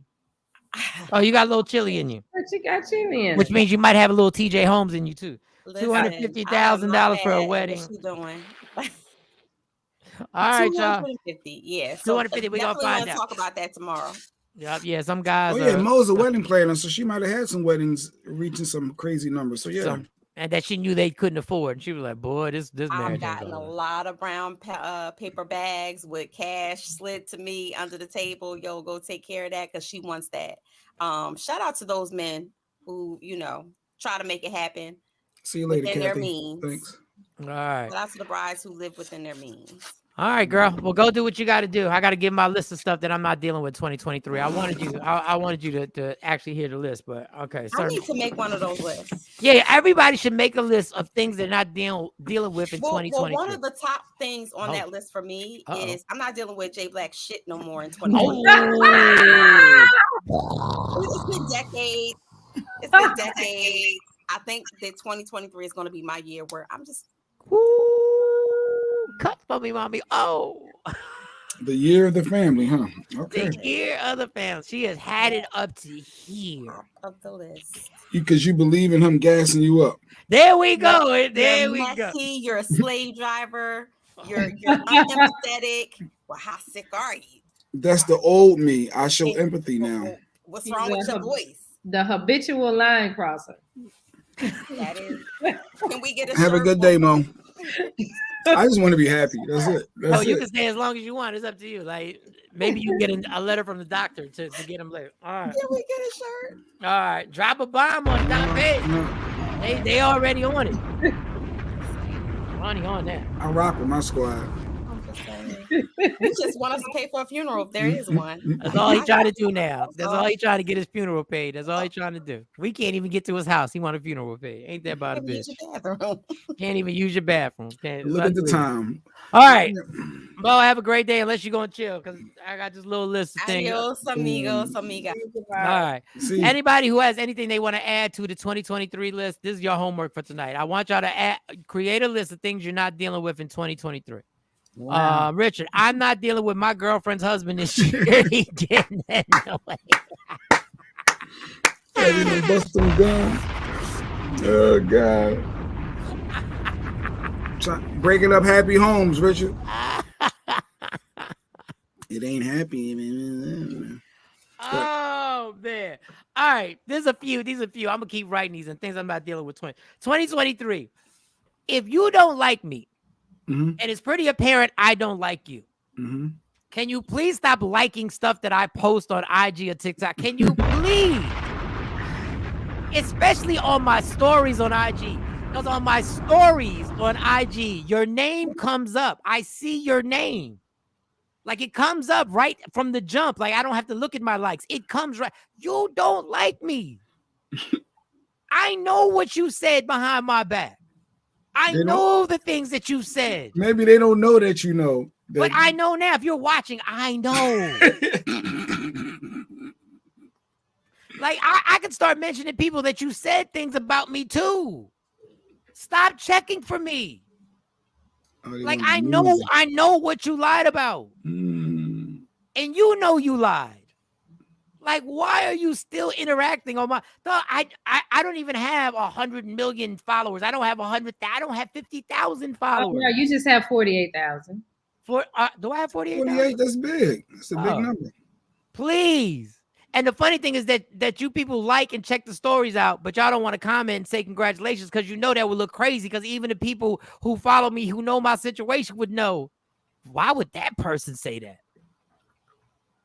Oh, you got a little chili in you. But she got chili in which it. means you might have a little TJ Holmes in you too. $250,000 for a wedding. What she doing? All right, y'all. 250, yeah. So 250. We gonna find out. Talk about that tomorrow. Yep, yeah. Some guys. Oh yeah, Mo's a wedding planner, so she might have had some weddings reaching some crazy numbers. So yeah. And that she knew they couldn't afford. And she was like, boy, this marriage. I've gotten a lot of brown paper bags with cash slid to me under the table. Yo, go take care of that because she wants that. Shout out to those men who, try to make it happen. See you later, within Kathy. Their means. Thanks. All right. Shout out to the brides who live within their means. All right, girl. Well, go do what you got to do. I got to give my list of stuff that I'm not dealing with 2023. I wanted you to actually hear the list, but okay. I need to make one of those lists. Yeah, everybody should make a list of things they're not dealing with in 2023. Well, one of the top things on that list for me is I'm not dealing with Jay Black shit no more in 2023. It's been decades. It's been decades. I think that 2023 is going to be my year where I'm just. Cut for me, mommy. Oh. The year of the family, huh? Okay. The year of the family. She has had it up to here. Of the list. Because you believe in him gassing you up. There we go. There we messy, go. You're a slave driver. You're unempathetic. Well, how sick are you? That's the old me. I show empathy now. What's wrong with your voice? The habitual line crosser. That is. Can we get a Have a good day, Mo. I just want to be happy. That's it. You can stay as long as you want. It's up to you. Like maybe you get a letter from the doctor to get him later. All right. Can we get a shirt? All right. Drop a bomb on Don Page. They already on it. Money on that. I rock with my squad. You just want us to pay for a funeral if there is one. That's all he's trying to do now. That's all he's trying to get his funeral paid. That's all he's trying to do. We can't even get to his house. He want a funeral paid. Ain't that about a bitch? Can't even use your bathroom. Look at the time. All right. Well, have a great day unless you're going to chill because I got this little list of things. Adios, amigos, amiga. All right. Anybody who has anything they want to add to the 2023 list, this is your homework for tonight. I want y'all to create a list of things you're not dealing with in 2023. Wow. Richard, I'm not dealing with my girlfriend's husband this year. He getting in the way. Bust some guns. Oh God. Breaking up happy homes, Richard. It ain't happy. Oh man. All right. These are a few. I'm gonna keep writing these and things I'm not dealing with. 2023. If you don't like me, and it's pretty apparent I don't like you. Can you please stop liking stuff that I post on IG or TikTok? Can you please? Especially on my stories on IG. Because on my stories on IG, your name comes up. I see your name. Like it comes up right from the jump. Like I don't have to look at my likes. It comes right. You don't like me. I know what you said behind my back. I know the things that you said. Maybe they don't know that you know. But I know now. If you're watching, I know. Like, I could start mentioning people that you said things about me too. Stop checking for me. Like I know what you lied about. And you know you lied. Like, why are you still interacting on my? I don't even have 100 million followers. I don't have 100. I don't have 50,000 followers. Oh, no, you just have 48,000. Do I have 48? 48. That's big. That's a big number. Please. And the funny thing is that you people like and check the stories out, but y'all don't want to comment and say congratulations because you know that would look crazy. Because even the people who follow me, who know my situation, would know. Why would that person say that?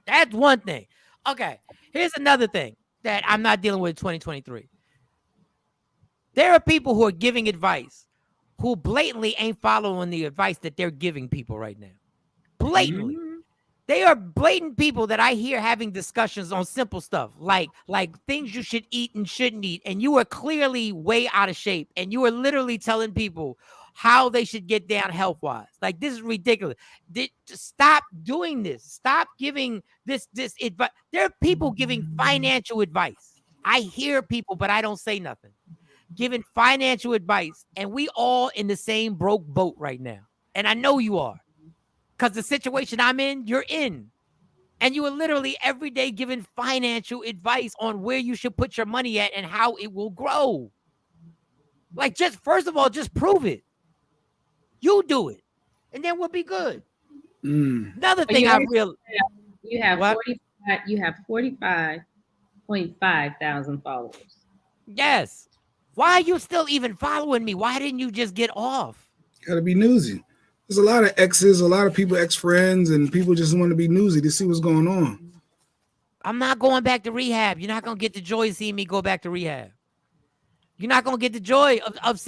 That's one thing. Okay, here's another thing that I'm not dealing with in 2023. There are people who are giving advice who blatantly ain't following the advice that they're giving people right now. Blatantly. They are blatant people that I hear having discussions on simple stuff, like things you should eat and shouldn't eat. And you are clearly way out of shape. And you are literally telling people how they should get down health-wise. Like, this is ridiculous. Stop doing this. Stop giving this advice. There are people giving financial advice. I hear people, but I don't say nothing. Giving financial advice. And we all in the same broke boat right now. And I know you are. Because the situation I'm in, you're in. And you are literally every day giving financial advice on where you should put your money at and how it will grow. Like, just first of all, just prove it. You do it. And then we'll be good. Another thing I realized. You have 45.5 thousand followers. Yes. Why are you still even following me? Why didn't you just get off? Gotta be newsy. There's a lot of exes, a lot of people, ex-friends, and people just want to be newsy to see what's going on. I'm not going back to rehab. You're not going to get the joy of seeing me go back to rehab. You're not going to get the joy of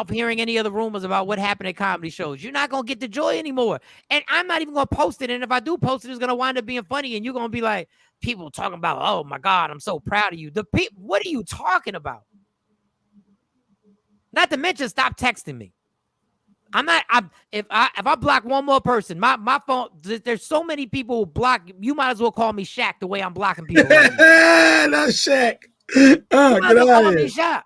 hearing any of the rumors about what happened at comedy shows. You're not going to get the joy anymore. And I'm not even going to post it. And if I do post it, it's going to wind up being funny. And you're going to be like, people talking about, oh my God, I'm so proud of you. What are you talking about? Not to mention, stop texting me. If I block one more person, my phone, there's so many people who block. You might as well call me Shaq the way I'm blocking people. Right now. Not Shaq. Get out of here. Shaq.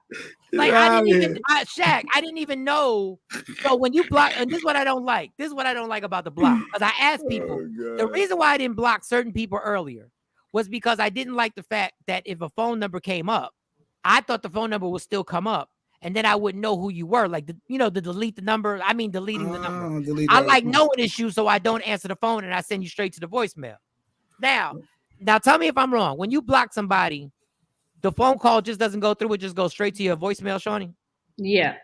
Like, Shaq, I didn't even know. So when you block, and this is what I don't like. This is what I don't like about the block. Because I asked people, the reason why I didn't block certain people earlier was because I didn't like the fact that if a phone number came up, I thought the phone number would still come up. And then I wouldn't know who you were. Like, the delete the number. I mean, deleting the number. I like knowing it's you, so I don't answer the phone and I send you straight to the voicemail. Now tell me if I'm wrong. When you block somebody, the phone call just doesn't go through. It just goes straight to your voicemail, Shawnee? Yeah.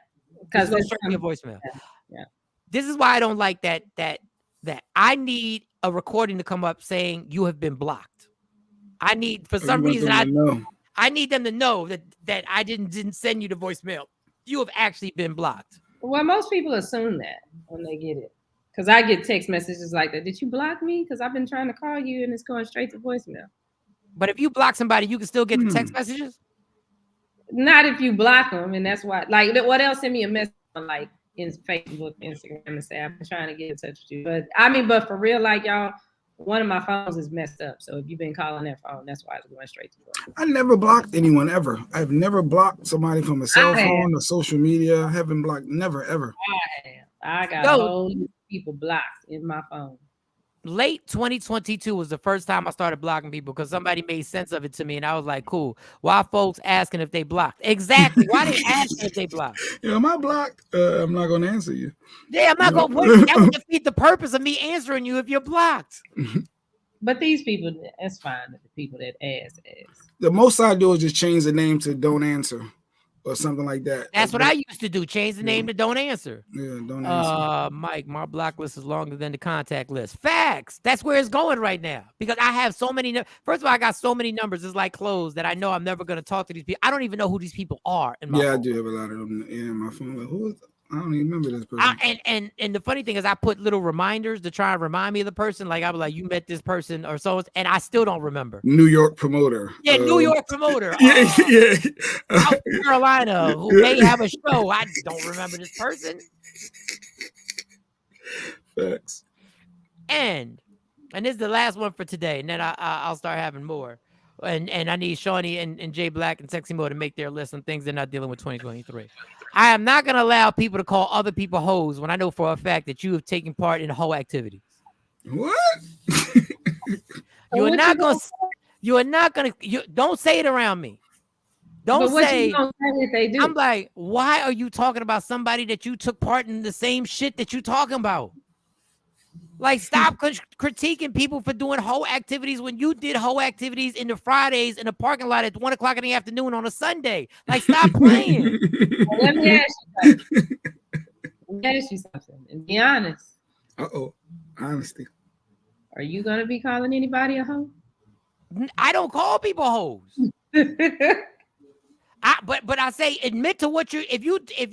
Because it goes straight to your voicemail. Yeah. This is why I don't like that I need a recording to come up saying you have been blocked. I need, for some reason, I need them to know that I didn't send you the voicemail. You have actually been blocked. Well, most people assume that when they get it. Because I get text messages like that. Did you block me? Because I've been trying to call you and it's going straight to voicemail. But if you block somebody, you can still get the text messages? Not if you block them. And that's why, like, what else? Send me a message on, like, in Facebook, Instagram, and say, I've been trying to get in touch with you. But for real, like, y'all, one of my phones is messed up. So if you've been calling that phone, that's why it's going straight to voicemail. I never blocked anyone ever. I've never blocked somebody from a cell phone or social media. I haven't blocked, never, ever. I got whole people blocked in my phone. Late 2022 was the first time I started blocking people because somebody made sense of it to me. And I was like, cool. Why folks asking if they blocked? Exactly. Why they asking if they blocked? Am I blocked? I'm not going to answer you. Yeah, I'm not going to. That would defeat the purpose of me answering you if you're blocked. But these people, it's fine. The people that ask. The most I do is just change the name to don't answer or something like that. That's what I used to do. Change the name to don't answer. Yeah, don't answer. Mike, my block list is longer than the contact list. Facts. That's where it's going right now. Because I have so many. First of all, I got so many numbers. It's like clothes that I know I'm never going to talk to these people. I don't even know who these people are. In my phone. I do have a lot of them in my phone. Like, who is? I don't even remember this person. And the funny thing is, I put little reminders to try and remind me of the person. Like, I was like, you met this person or so, and I still don't remember. New York promoter. Yeah, New York promoter. South Carolina, who may have a show. I don't remember this person. Facts. And this is the last one for today, and then I'll start having more. And I need Shawnee and Jay Black and Sexy Mo to make their list on things they're not dealing with 2023. I am not going to allow people to call other people hoes when I know for a fact that you have taken part in hoe activities. What? You are not going to, don't say it around me. Don't say, if they do? I'm like, why are you talking about somebody that you took part in the same shit that you talking about? Like, stop critiquing people for doing hoe activities when you did hoe activities in the Fridays in the parking lot at 1 o'clock in the afternoon on a Sunday. Like, stop playing. Well, let me ask you something. Let me ask you something and be honest. Honesty. Are you going to be calling anybody a hoe? I don't call people hoes. But I say, admit to what if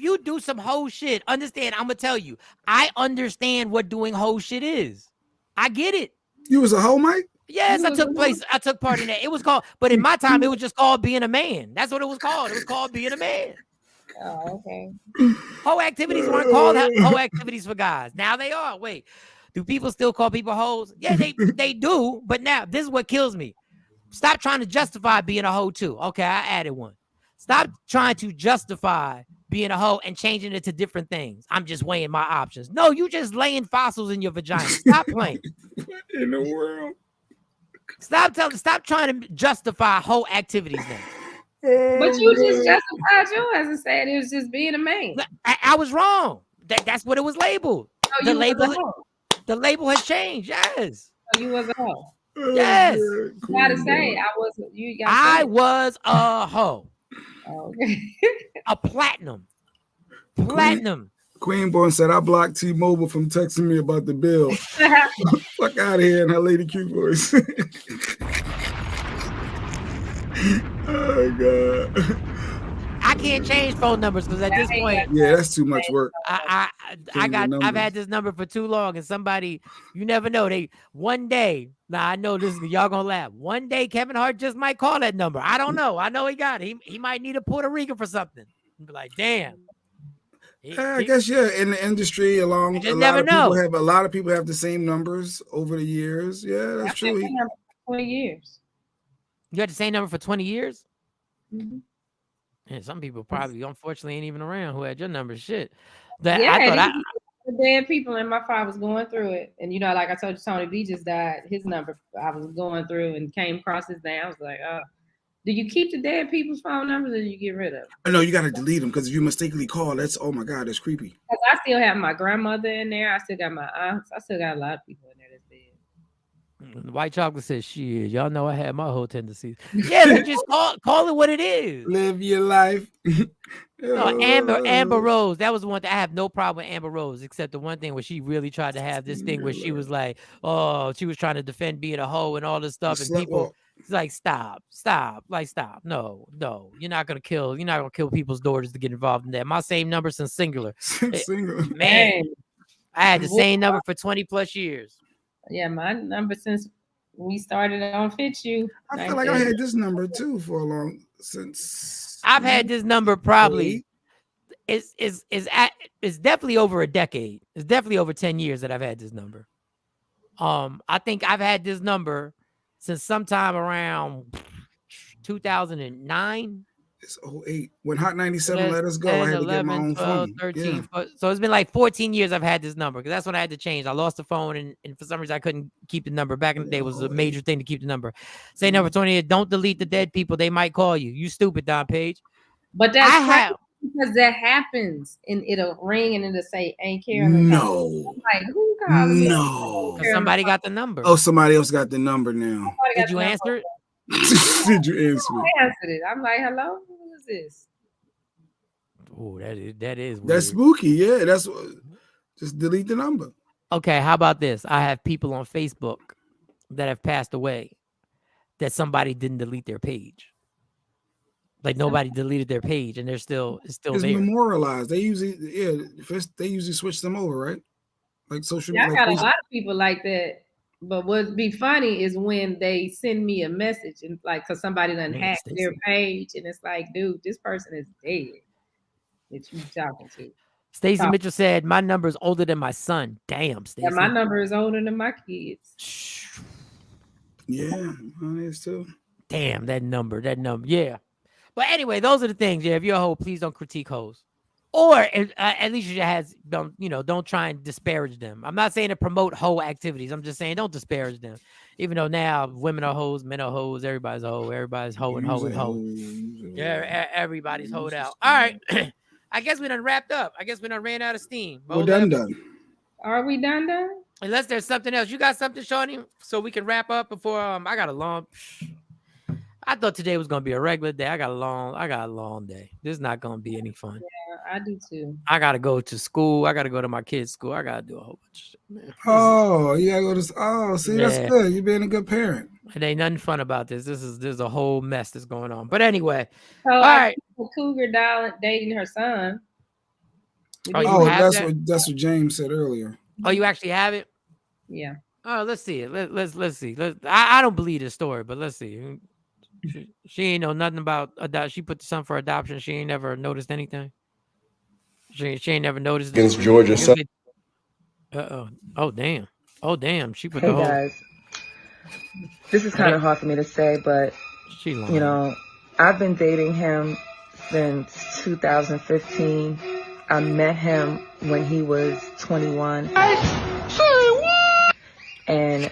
you do some hoe shit, understand, I'm gonna tell you, I understand what doing hoe shit is. I get it. You was a hoe, Mike? Yes, I took part in that. It was called, but in my time, it was just called being a man. That's what it was called. It was called being a man. Oh, okay. Hoe activities weren't called hoe activities for guys. Now they are. Wait, do people still call people hoes? Yeah, they do. But now this is what kills me. Stop trying to justify being a hoe too. Okay, I added one. Stop trying to justify being a hoe and changing it to different things. I'm just weighing my options. No, you just laying fossils in your vagina. Stop playing. What in the world? Stop trying to justify hoe activities now. But you just justified yours and said it was just being a man. I was wrong. That's what it was labeled. No, the label has changed. Yes. So you was a hoe. Yes. You gotta say I was. I was a hoe. Okay. A platinum. Queen Born said, I blocked T-Mobile from texting me about the bill. Fuck out of here in her Lady Q voice. Oh, God. I can't change phone numbers because at this point, yeah, that's too much work. I've had this number for too long, and somebody, you never know. One day, now I know this, y'all gonna laugh. One day, Kevin Hart just might call that number. I don't know. I know he got it. He might need a Puerto Rican for something. Be like, damn. I guess in the industry, a lot of people have the same numbers over the years. Yeah, that's true. 20 years. You had the same number for 20 years? Mm-hmm. And some people probably, unfortunately, ain't even around who had your number. Shit. The dead people, and my father was going through it. And, like I told you, Tony B just died. His number, I was going through and came across his name. I was like, do you keep the dead people's phone numbers or do you get rid of them? No, you got to delete them because if you mistakenly call, oh my God, that's creepy. Because I still have my grandmother in there. I still got my aunts. I still got a lot of people in there that's dead. White Chocolate says, shit, y'all know I had my whole tendencies. Yeah, so just call it what it is. Live your life. No, Amber Rose. That was the one thing. I have no problem with Amber Rose, except the one thing where she really tried to have this thing where she was like, she was trying to defend being a hoe and all this stuff. And people, it's like, stop. No, you're not gonna kill people's daughters to get involved in that. My same number since Singular. Man, I had the same number for 20 plus years. Yeah, my number since we started on Fit You. I feel like I had this number too for a long since. I've had this number probably. It's definitely over a decade. It's definitely over 10 years that I've had this number. I think I've had this number since sometime around 2009. It's 08. When Hot 97 let us go, 10, I had 11, to get my own 12, phone. 13. Yeah. So it's been like 14 years I've had this number because that's when I had to change. I lost the phone and for some reason I couldn't keep the number. Back in the day, it was a major thing to keep the number. Say number 28, don't delete the dead people. They might call you. You stupid, Don Page. But that's because that happens and it'll ring and it'll say, ain't caring. No. Like, who called me? No. Somebody got the number. Oh, somebody else got the number now. Did you answer it? Did you answer it? I answered it. I'm like, hello? Who is this? Oh, that is weird. That's spooky. Yeah, that's just delete the number. Okay, how about this? I have people on Facebook that have passed away that somebody didn't delete their page. Like nobody deleted their page, and it's still there. Memorialized. They usually switch them over, right? Like social media. I got a lot of people like that. But what'd be funny is when they send me a message and like, cause somebody done hacked their page, and it's like, dude, this person is dead that you talking to. Stacey Mitchell said, "My number is older than my son." Damn, Stacey. Yeah, my number is older than my kids. Yeah, mine is too. Damn, that number. Yeah. But anyway, those are the things. Yeah, if you're a hoe, please don't critique hoes. Or at least you don't try and disparage them. I'm not saying to promote hoe activities. I'm just saying don't disparage them. Even though now women are hoes, men are hoes, everybody's a hoe, everybody's hoeing. Yeah, everybody's hoed out. All right. I guess we done wrapped up. I guess we done ran out of steam. We're done. Are we done? Unless there's something else. You got something, Shawnee, so we can wrap up before I got a long. I thought today was gonna be a regular day. I got a long day. This is not gonna be any fun. Yeah, I do too. I gotta go to school. I gotta go to my kids' school. I gotta do a whole bunch of shit, man. Oh, you gotta go to. Oh, see, that's good. You're being a good parent. It ain't nothing fun about this. There's a whole mess that's going on. But anyway, all right. Cougar dating her son. Oh, that's what James said earlier. Oh, you actually have it? Yeah. Oh, let's see it. Let's see. I don't believe this story, but let's see. She ain't know nothing about adoption. She put the son for adoption. She ain't never noticed anything. She ain't never noticed against Georgia. Oh damn. She put the whole. Guys, this is kind of hard for me to say, but I've been dating him since 2015. I met him when he was 21. And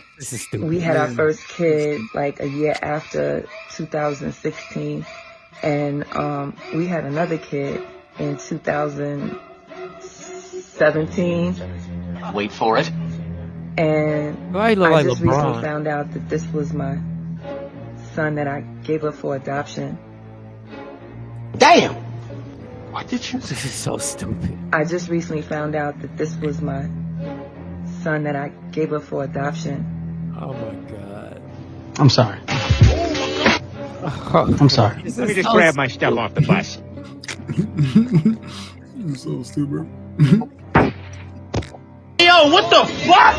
we had our first kid like a year after 2016. And we had another kid in 2017. Wait for it. And I just recently found out that this was my son that I gave up for adoption. Damn! What did you? This is so stupid. I just recently found out that this was my son that I gave up for adoption. Oh my God. I'm sorry. I'm sorry. Let me just grab my stuff off the bus. You're so stupid. Yo, what the fuck?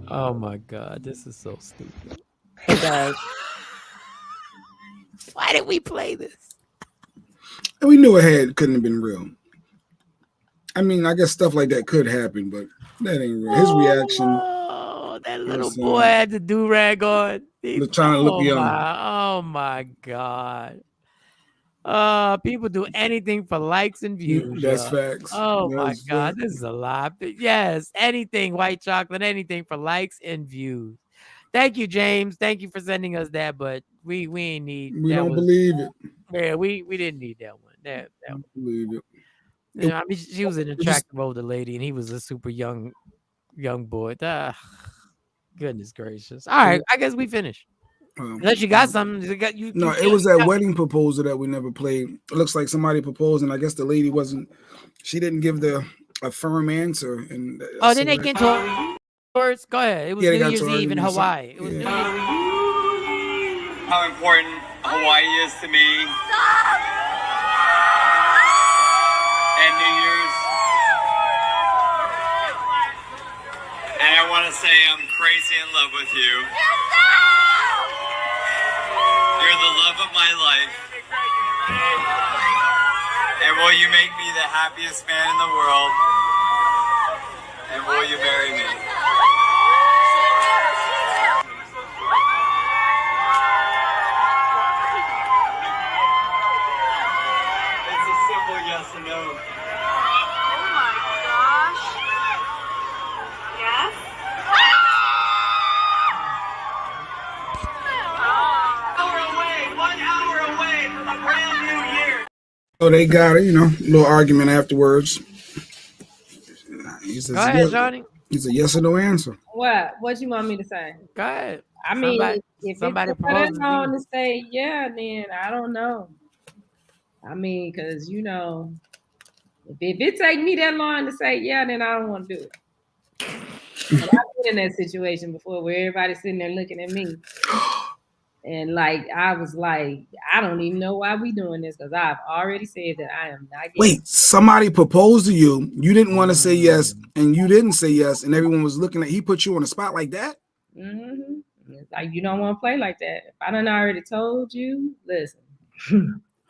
Oh my God, this is so stupid. Hey guys. Why did we play this? And we knew it couldn't have been real. I mean, I guess stuff like that could happen, but that ain't real. His reaction. Oh, that little boy had the do-rag on. He's trying to look young. Oh my God. People do anything for likes and views. That's facts. Oh my God, this is a lot. Yes, anything, white chocolate, anything for likes and views. Thank you, James. Thank you for sending us that, but we ain't need. We don't believe it. Yeah, we didn't need that one. That one. Believe it. Yeah, I mean, she was an attractive older lady, and he was a super young boy. Goodness gracious! All right, I guess we finished. Unless you got something, it was that wedding proposal that we never played. It looks like somebody proposed, and I guess the lady wasn't. She didn't give a firm answer. And then they get to words. Go ahead. It was New Year's Eve in Hawaii. It was New Year's. How important Hawaii is to me. And New Year's. And I want to say I'm crazy in love with you. You're the love of my life. And will you make me the happiest man in the world? And will you marry me? It's a simple yes or no. Oh my gosh. Yes? One hour away from a brand new year. So they got a little argument afterwards. He says, go ahead, Johnny. It's a yes or no answer. What you want me to say? Go ahead. I mean, if it's that long to say yeah, then I don't know. I mean, because if it take me that long to say yeah, then I don't want to do it. I've been in that situation before where everybody's sitting there looking at me. And I was like, I don't even know why we doing this because I've already said that I am not. Wait, somebody proposed to you. You didn't want to say yes, and you didn't say yes, and everyone was looking at. He put you on the spot like that. Mm-hmm. It's like you don't want to play like that. If I done already told you, listen.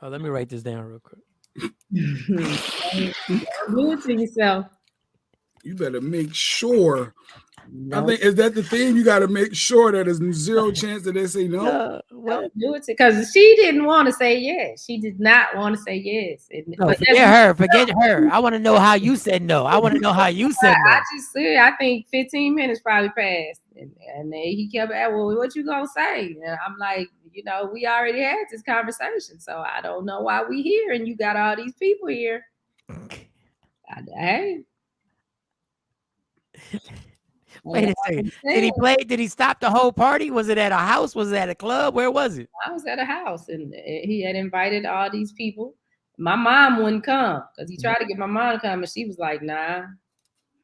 Oh, let me write this down real quick. Do it to yourself. You better make sure I think is that the thing? You got to make sure that there's zero chance that they say no. Don't do it because she didn't want to say yes. She did not want to say yes. No, forget her. I want to know how you said no. I want to know how you said no. I think 15 minutes probably passed, and he kept asking, "Well, what you gonna say?" And I'm like, we already had this conversation, so I don't know why we here, and you got all these people here. Hey. Wait a second. Did he play? Did he stop the whole party? Was it at a house? Was it at a club? Where was it? I was at a house, and he had invited all these people. My mom wouldn't come because he tried to get my mom to come, and she was like, "Nah,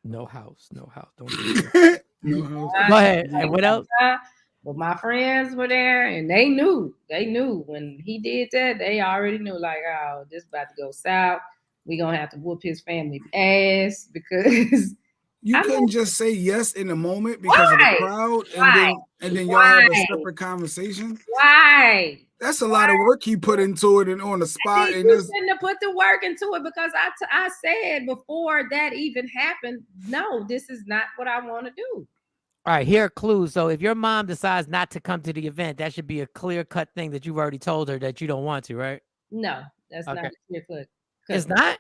no house, no house. Don't do it." No house. Go ahead. And what else? But my friends were there, and they knew. They knew when he did that. They already knew, like, oh, this is about to go south. We gonna have to whoop his family ass because. You couldn't just say yes in the moment because of the crowd, and then y'all have a separate conversation. Why? That's a lot of work he put into it and on the spot. And you shouldn't have put the work into it because I said before that even happened, no, this is not what I want to do. All right, here are clues. So if your mom decides not to come to the event, that should be a clear-cut thing that you've already told her that you don't want to, right? No, that's not a clear-cut. It's not?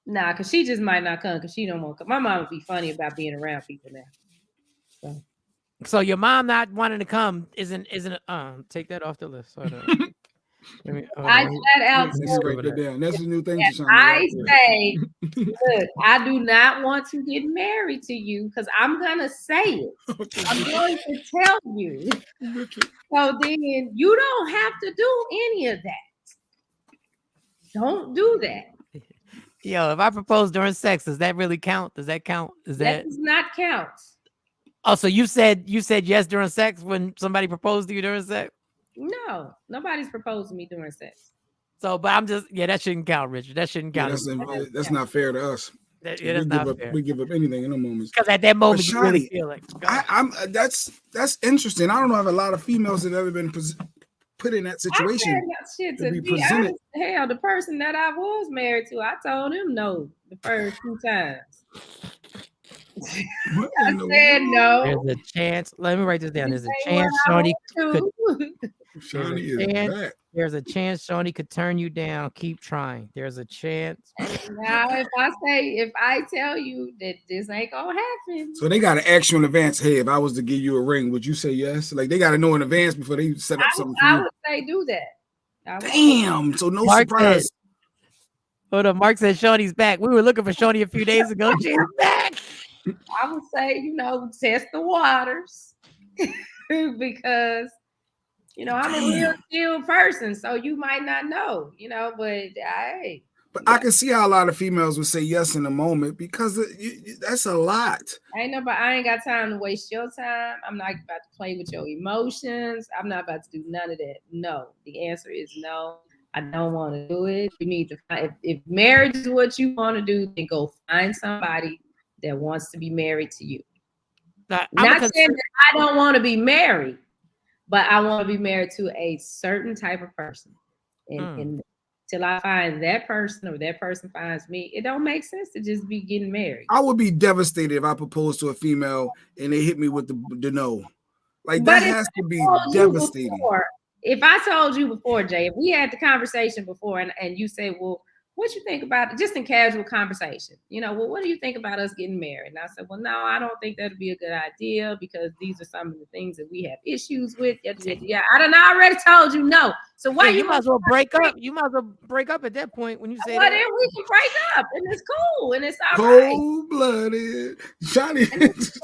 Nah, because she just might not come because she don't want to come. My mom would be funny about being around people now. So your mom not wanting to come isn't take that off the list. Hold on. I flat out that's a new thing. I say, look, I do not want to get married to you because I'm gonna say it. I'm going to tell you. So then you don't have to do any of that. Don't do that. Yo, if I propose during sex, does that really count? Does that count? That does not count. Oh, so you said yes during sex when somebody proposed to you during sex? No, nobody's proposed to me during sex. So, but I'm just that shouldn't count, Richard. That shouldn't count. That's not fair to us. That's fair. We give up anything in the moments. Because at that moment, you really feel like that's interesting. I don't know if a lot of females have ever been put in that situation. To be presented. Hell, the person that I was married to, I told him no the first 2 times. I said no. There's a chance. Let me write this down. There's a chance Shawnee could. There's a chance Shawnee could turn you down. Keep trying. There's a chance. Now, if I tell you that this ain't gonna happen, so they gotta ask you in advance. Hey, if I was to give you a ring, would you say yes? Like they gotta know in advance before they set up something for you. I would say do that. Damn. So no surprise. Hold on. Mark said Shawnee's back. We were looking for Shawnee a few days ago. She's back. I would say, test the waters because, I'm a real chill person. So you might not know, but hey. But I can see how a lot of females would say yes in the moment because that's a lot. I ain't got time to waste your time. I'm not about to play with your emotions. I'm not about to do none of that. No, the answer is no. I don't want to do it. You need to find, if marriage is what you want to do, then go find somebody that wants to be married to you. Not saying that I don't want to be married, but I want to be married to a certain type of person. And till I find that person or that person finds me, it don't make sense to just be getting married. I would be devastated if I proposed to a female and they hit me with the no. Like that has to be devastating. If I told you before, Jay, if we had the conversation before and you say, well, what you think about it? Just in casual conversation, well, what do you think about us getting married? And I said, well, no, I don't think that'd be a good idea because these are some of the things that we have issues with. Yeah, I done already told you no. So why you might as well break up? You might as well break up at that point when you say that. Then we can break up and it's cool and it's all right. Cold-blooded, Johnny. Because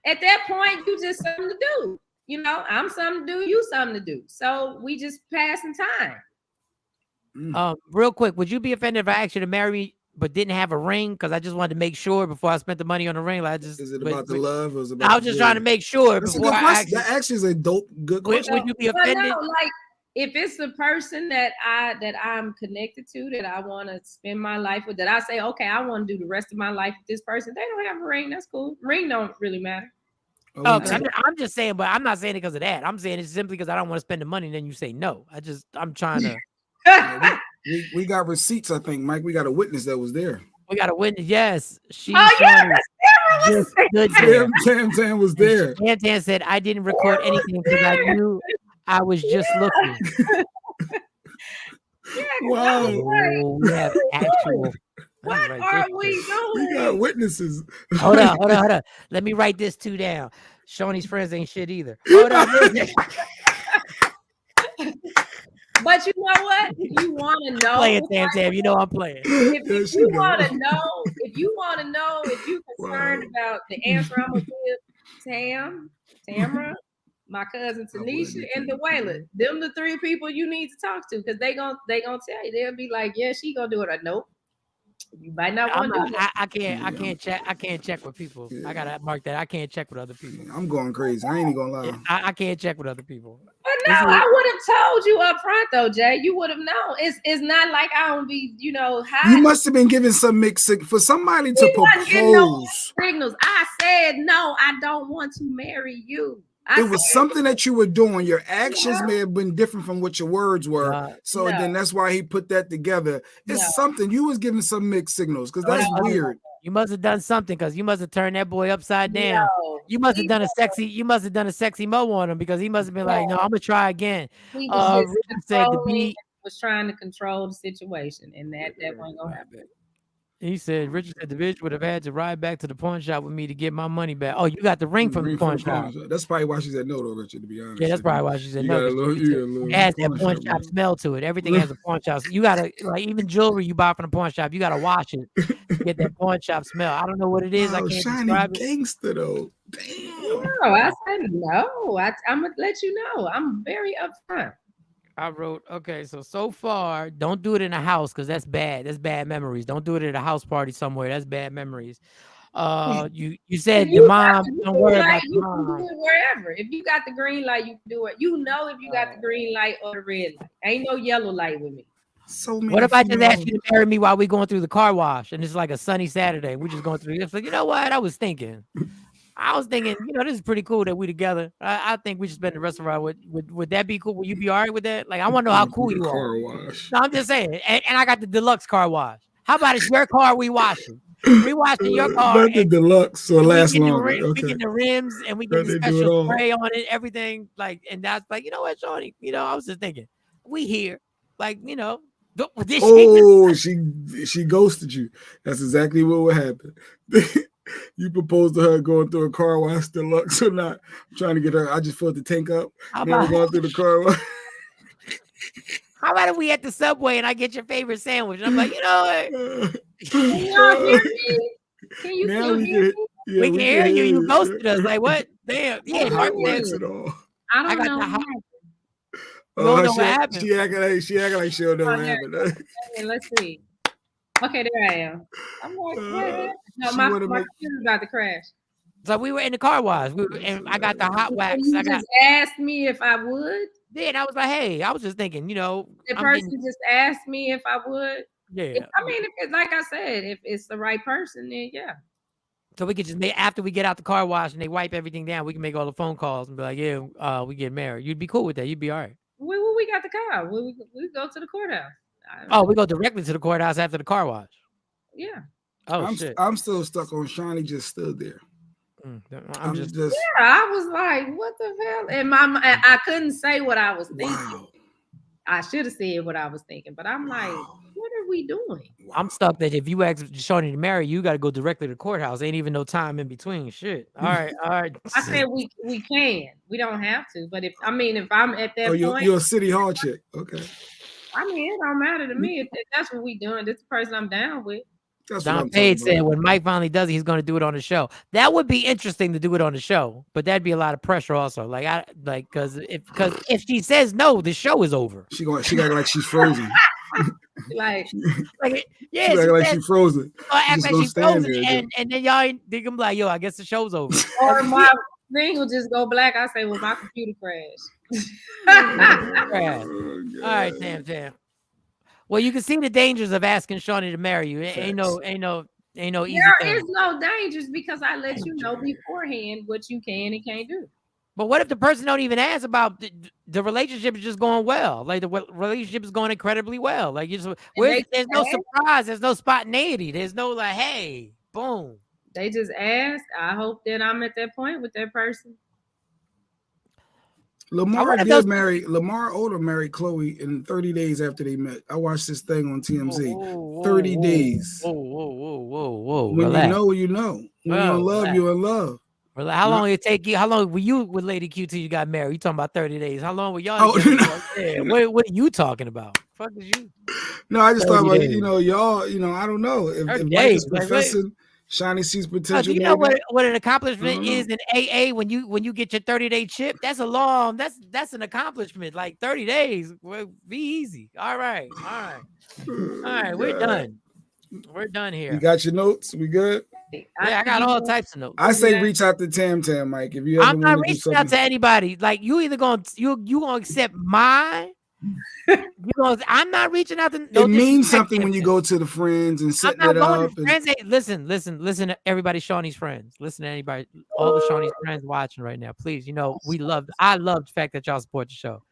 at that point, you just something to do. I'm something to do, you something to do. So we just passing time. Real quick, would you be offended if I asked you to marry me but didn't have a ring? Because I just wanted to make sure before I spent the money on the ring. Is it about the love? Or is it about I was just trying to make sure before I asked. That actually is a good question. Would you be offended? No, like if it's the person that I'm connected to, that I want to spend my life with, that I say, okay, I want to do the rest of my life with this person. They don't have a ring. That's cool. Ring don't really matter. I'm just saying, but I'm not saying it because of that. I'm saying it's simply because I don't want to spend the money. And then you say no. I'm trying to. We got receipts, I think, Mike. We got a witness that was there. We got a witness. Yes, Tam was there. Tam said, "I didn't record anything because I knew I was just looking." Wow. We have actual. What are we doing? We got witnesses. Hold on. Let me write this 2 down. Shawnee's friends ain't shit either. Hold on. But you know what? If you want to know, playing Tam, you know I'm playing. If you want to know, if you're concerned about the answer I'm gonna give, Tamara, my cousin Tanisha, and the Wayla, them the 3 people you need to talk to, because they gonna tell you. They'll be like, yeah, she gonna do it, or nope. You might not want to do that. I can't check with people. I gotta mark that. I can't check with other people. I'm going crazy. I ain't even gonna lie. I can't check with other people. But no, I would have told you up front though, Jay. You would have known. It's not like I don't be, high. You must have been given some mixed for somebody to propose. Signals. I said no, I don't want to marry you. It was something that you were doing. Your actions may have been different from what your words were. Then that's why he put that together. It's something. You was giving some mixed signals because that's weird. You must have done something because you must have turned that boy upside down. You must have done a sexy mo on him because he must have been like, no, I'm gonna try again. He was trying to control the situation, and that wasn't gonna happen. He said, Richard said the bitch would have had to ride back to the pawn shop with me to get my money back. Oh, you got the ring from the pawn shop. That's probably why she said no, though, Richard, to be honest. Yeah, that's probably why she said no. It has that pawn shop smell to it. Everything has a pawn shop. You gotta, like, even jewelry you buy from the pawn shop, you gotta wash it to get that pawn shop smell. I don't know what it is. I can't describe it. Gangster though. Damn. No, I said no. I'm gonna let you know. I'm very upfront. I wrote, okay, so far, don't do it in a house because that's bad. That's bad memories. Don't do it at a house party somewhere. That's bad memories. You said your mom, don't worry about your mom. You can do it wherever. If you got the green light, you can do it. You know if you got the green light or the red light. Ain't no yellow light with me. What if I just ask you to marry me while we're going through the car wash and it's like a sunny Saturday? We're just going through this. Like, you know what? I was thinking, this is pretty cool that we together. I think we should spend the rest of our would that be cool? Would you be all right with that? Like, I want to know how cool you are. Wash. No, I'm just saying. And I got the deluxe car wash. How about it's your car we washing? We washing your car. Not the deluxe, so last longer. We get the rims and we get the special spray on it, everything. Like, and that's like, you know what, Shawnee? I was just thinking, we here. Like, she ghosted you. That's exactly what would happen. You proposed to her going through a car wash deluxe or not? I'm trying to get her. I just filled the tank up. Now we're going through the car wash. How about if we at the Subway and I get your favorite sandwich? And I'm like, what? Can y'all hear me? Can you still hear me? Yeah, we can hear you. You ghosted us. Like, what? Damn. Yeah, I don't know. I don't know what happened. She acting like she don't know what happened. Let's see. Okay, there I am. I'm like, what? No, my computer's about to crash. So we were in the car wash. And I got the hot wax. You just asked me if I would. Then I was like, hey, I was just thinking, the person just asked me if I would. Yeah. If it's like I said, if it's the right person, then yeah. So we could just make, after we get out the car wash and they wipe everything down, we can make all the phone calls and be like, yeah, we get married. You'd be cool with that. You'd be all right. We got the car. We go to the courthouse. We go directly to the courthouse after the car wash. Yeah. Shit. I'm still stuck on Shawnee just stood there. I'm just yeah. I was like, what the hell? And I couldn't say what I was thinking. Wow. I should have said what I was thinking, but I'm like, what are we doing? I'm stuck that if you ask Shawnee to marry you, got to go directly to the courthouse. Ain't even no time in between. Shit. All right. I said we can. We don't have to, but if I'm at that point, you're a city hall chick. Okay. It don't matter to me if that's what we doing. This is the person I'm down with. John Page said when Mike finally does it, he's going to do it on the show. That would be interesting to do it on the show, but that'd be a lot of pressure also. Because if she says no, the show is over. She got like she's frozen. She's frozen. Act like she's frozen, and then y'all they gonna be like, yo, I guess the show's over. Or my thing will just go black. I say, well, my computer crashed. All right, Tam. Well, you can see the dangers of asking Shawnee to marry you. Ain't no easy thing. There is no dangers because I let you know beforehand what you can and can't do. But what if the person don't even ask about the relationship is just going well? Like the relationship is going incredibly well. Like there's no surprise, there's no spontaneity, there's no like, hey, boom. They just ask. I hope that I'm at that point with that person. Lamar Odom married Chloe in 30 days after they met. I watched this thing on TMZ. 30 days. Whoa. When relax. You know, you know. When you're in love, you're in love. How long did it take you? How long were you with Lady Q till you got married? You talking about 30 days? How long were y'all? What are you talking about? Fuck is you? No, I just thought about y'all. I don't know if Mike is professing. Shawnee sees potential. Do you know what an accomplishment is in AA when you get your 30-day chip? That's an accomplishment. Like 30 days, be easy. All right. We're done. We're done here. You got your notes? We good? Yeah, I got all types of notes. I say reach out to Tam, Mike. If you ever I'm not reaching out to anybody. Like you either gonna accept mine. I'm not reaching out to. It means something when you go to the friends and set that up. Listen to everybody, Shawnee's friends. Listen to anybody, all the Shawnee's friends watching right now. Please, I love the fact that y'all support the show.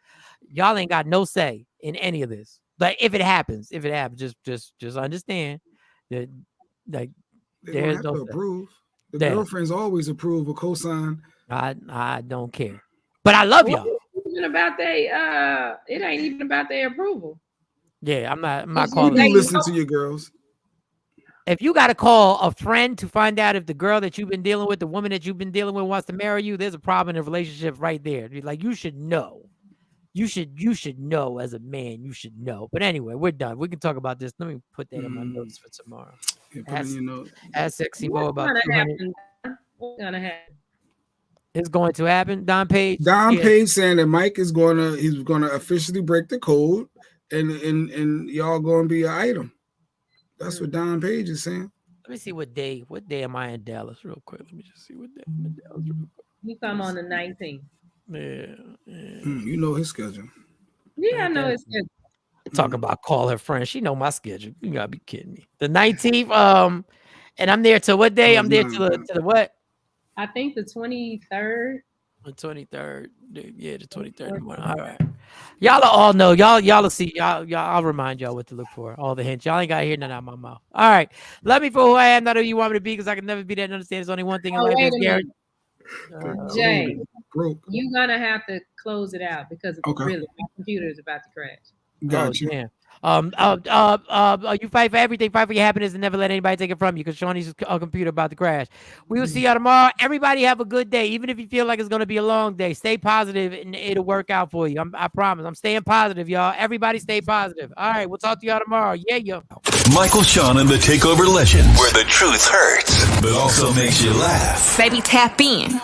Y'all ain't got no say in any of this. Like if it happens, just understand that like there's no approve. The girlfriends always approve or co-sign. I don't care, but I love y'all. It ain't even about their approval. Yeah, I'm not calling. You listen to your girls. If you got to call a friend to find out if the girl that you've been dealing with, the woman that you've been dealing with wants to marry you, there's a problem in the relationship right there. Like you should know. You should know as a man. You should know. But anyway, we're done. We can talk about this. Let me put that in my notes for tomorrow. Ask Sexy Mo about 200. What's gonna happen? It's going to happen. Don Page saying that Mike is he's gonna officially break the code, and y'all gonna be an item. That's what Don Page is saying. Let me see what day am I in Dallas real quick. Let me just see what day I'm in Dallas real quick. You come on the 19th. Yeah. You know his schedule. Yeah, I know his schedule. Talk about call her friend. She know my schedule. You gotta be kidding me. The 19th. And I'm there till what day? I'm there till the what? I think the 23rd. The 23rd. Yeah, the 23rd. All right. Y'all all know. Y'all will see. Y'all. I'll remind y'all what to look for. All the hints. Y'all ain't got to hear nothing out of my mouth. All right. Love me for who I am, not who you want me to be, because I can never be that and understand. There's only one thing in life that's guaranteed. Jay, you're gonna have to close it out because really my computer is about to crash. Gotcha. You fight for everything, fight for your happiness, and never let anybody take it from you, because Shawnee's computer about to crash. We will see y'all tomorrow. Everybody have a good day, even if you feel like it's gonna be a long day. Stay positive, and it'll work out for you. I promise. I'm staying positive, y'all. Everybody stay positive. All right, we'll talk to y'all tomorrow. Yeah. Michael, Shawn, and the Takeover Legend, where the truth hurts, but also makes you laugh. Baby, tap in.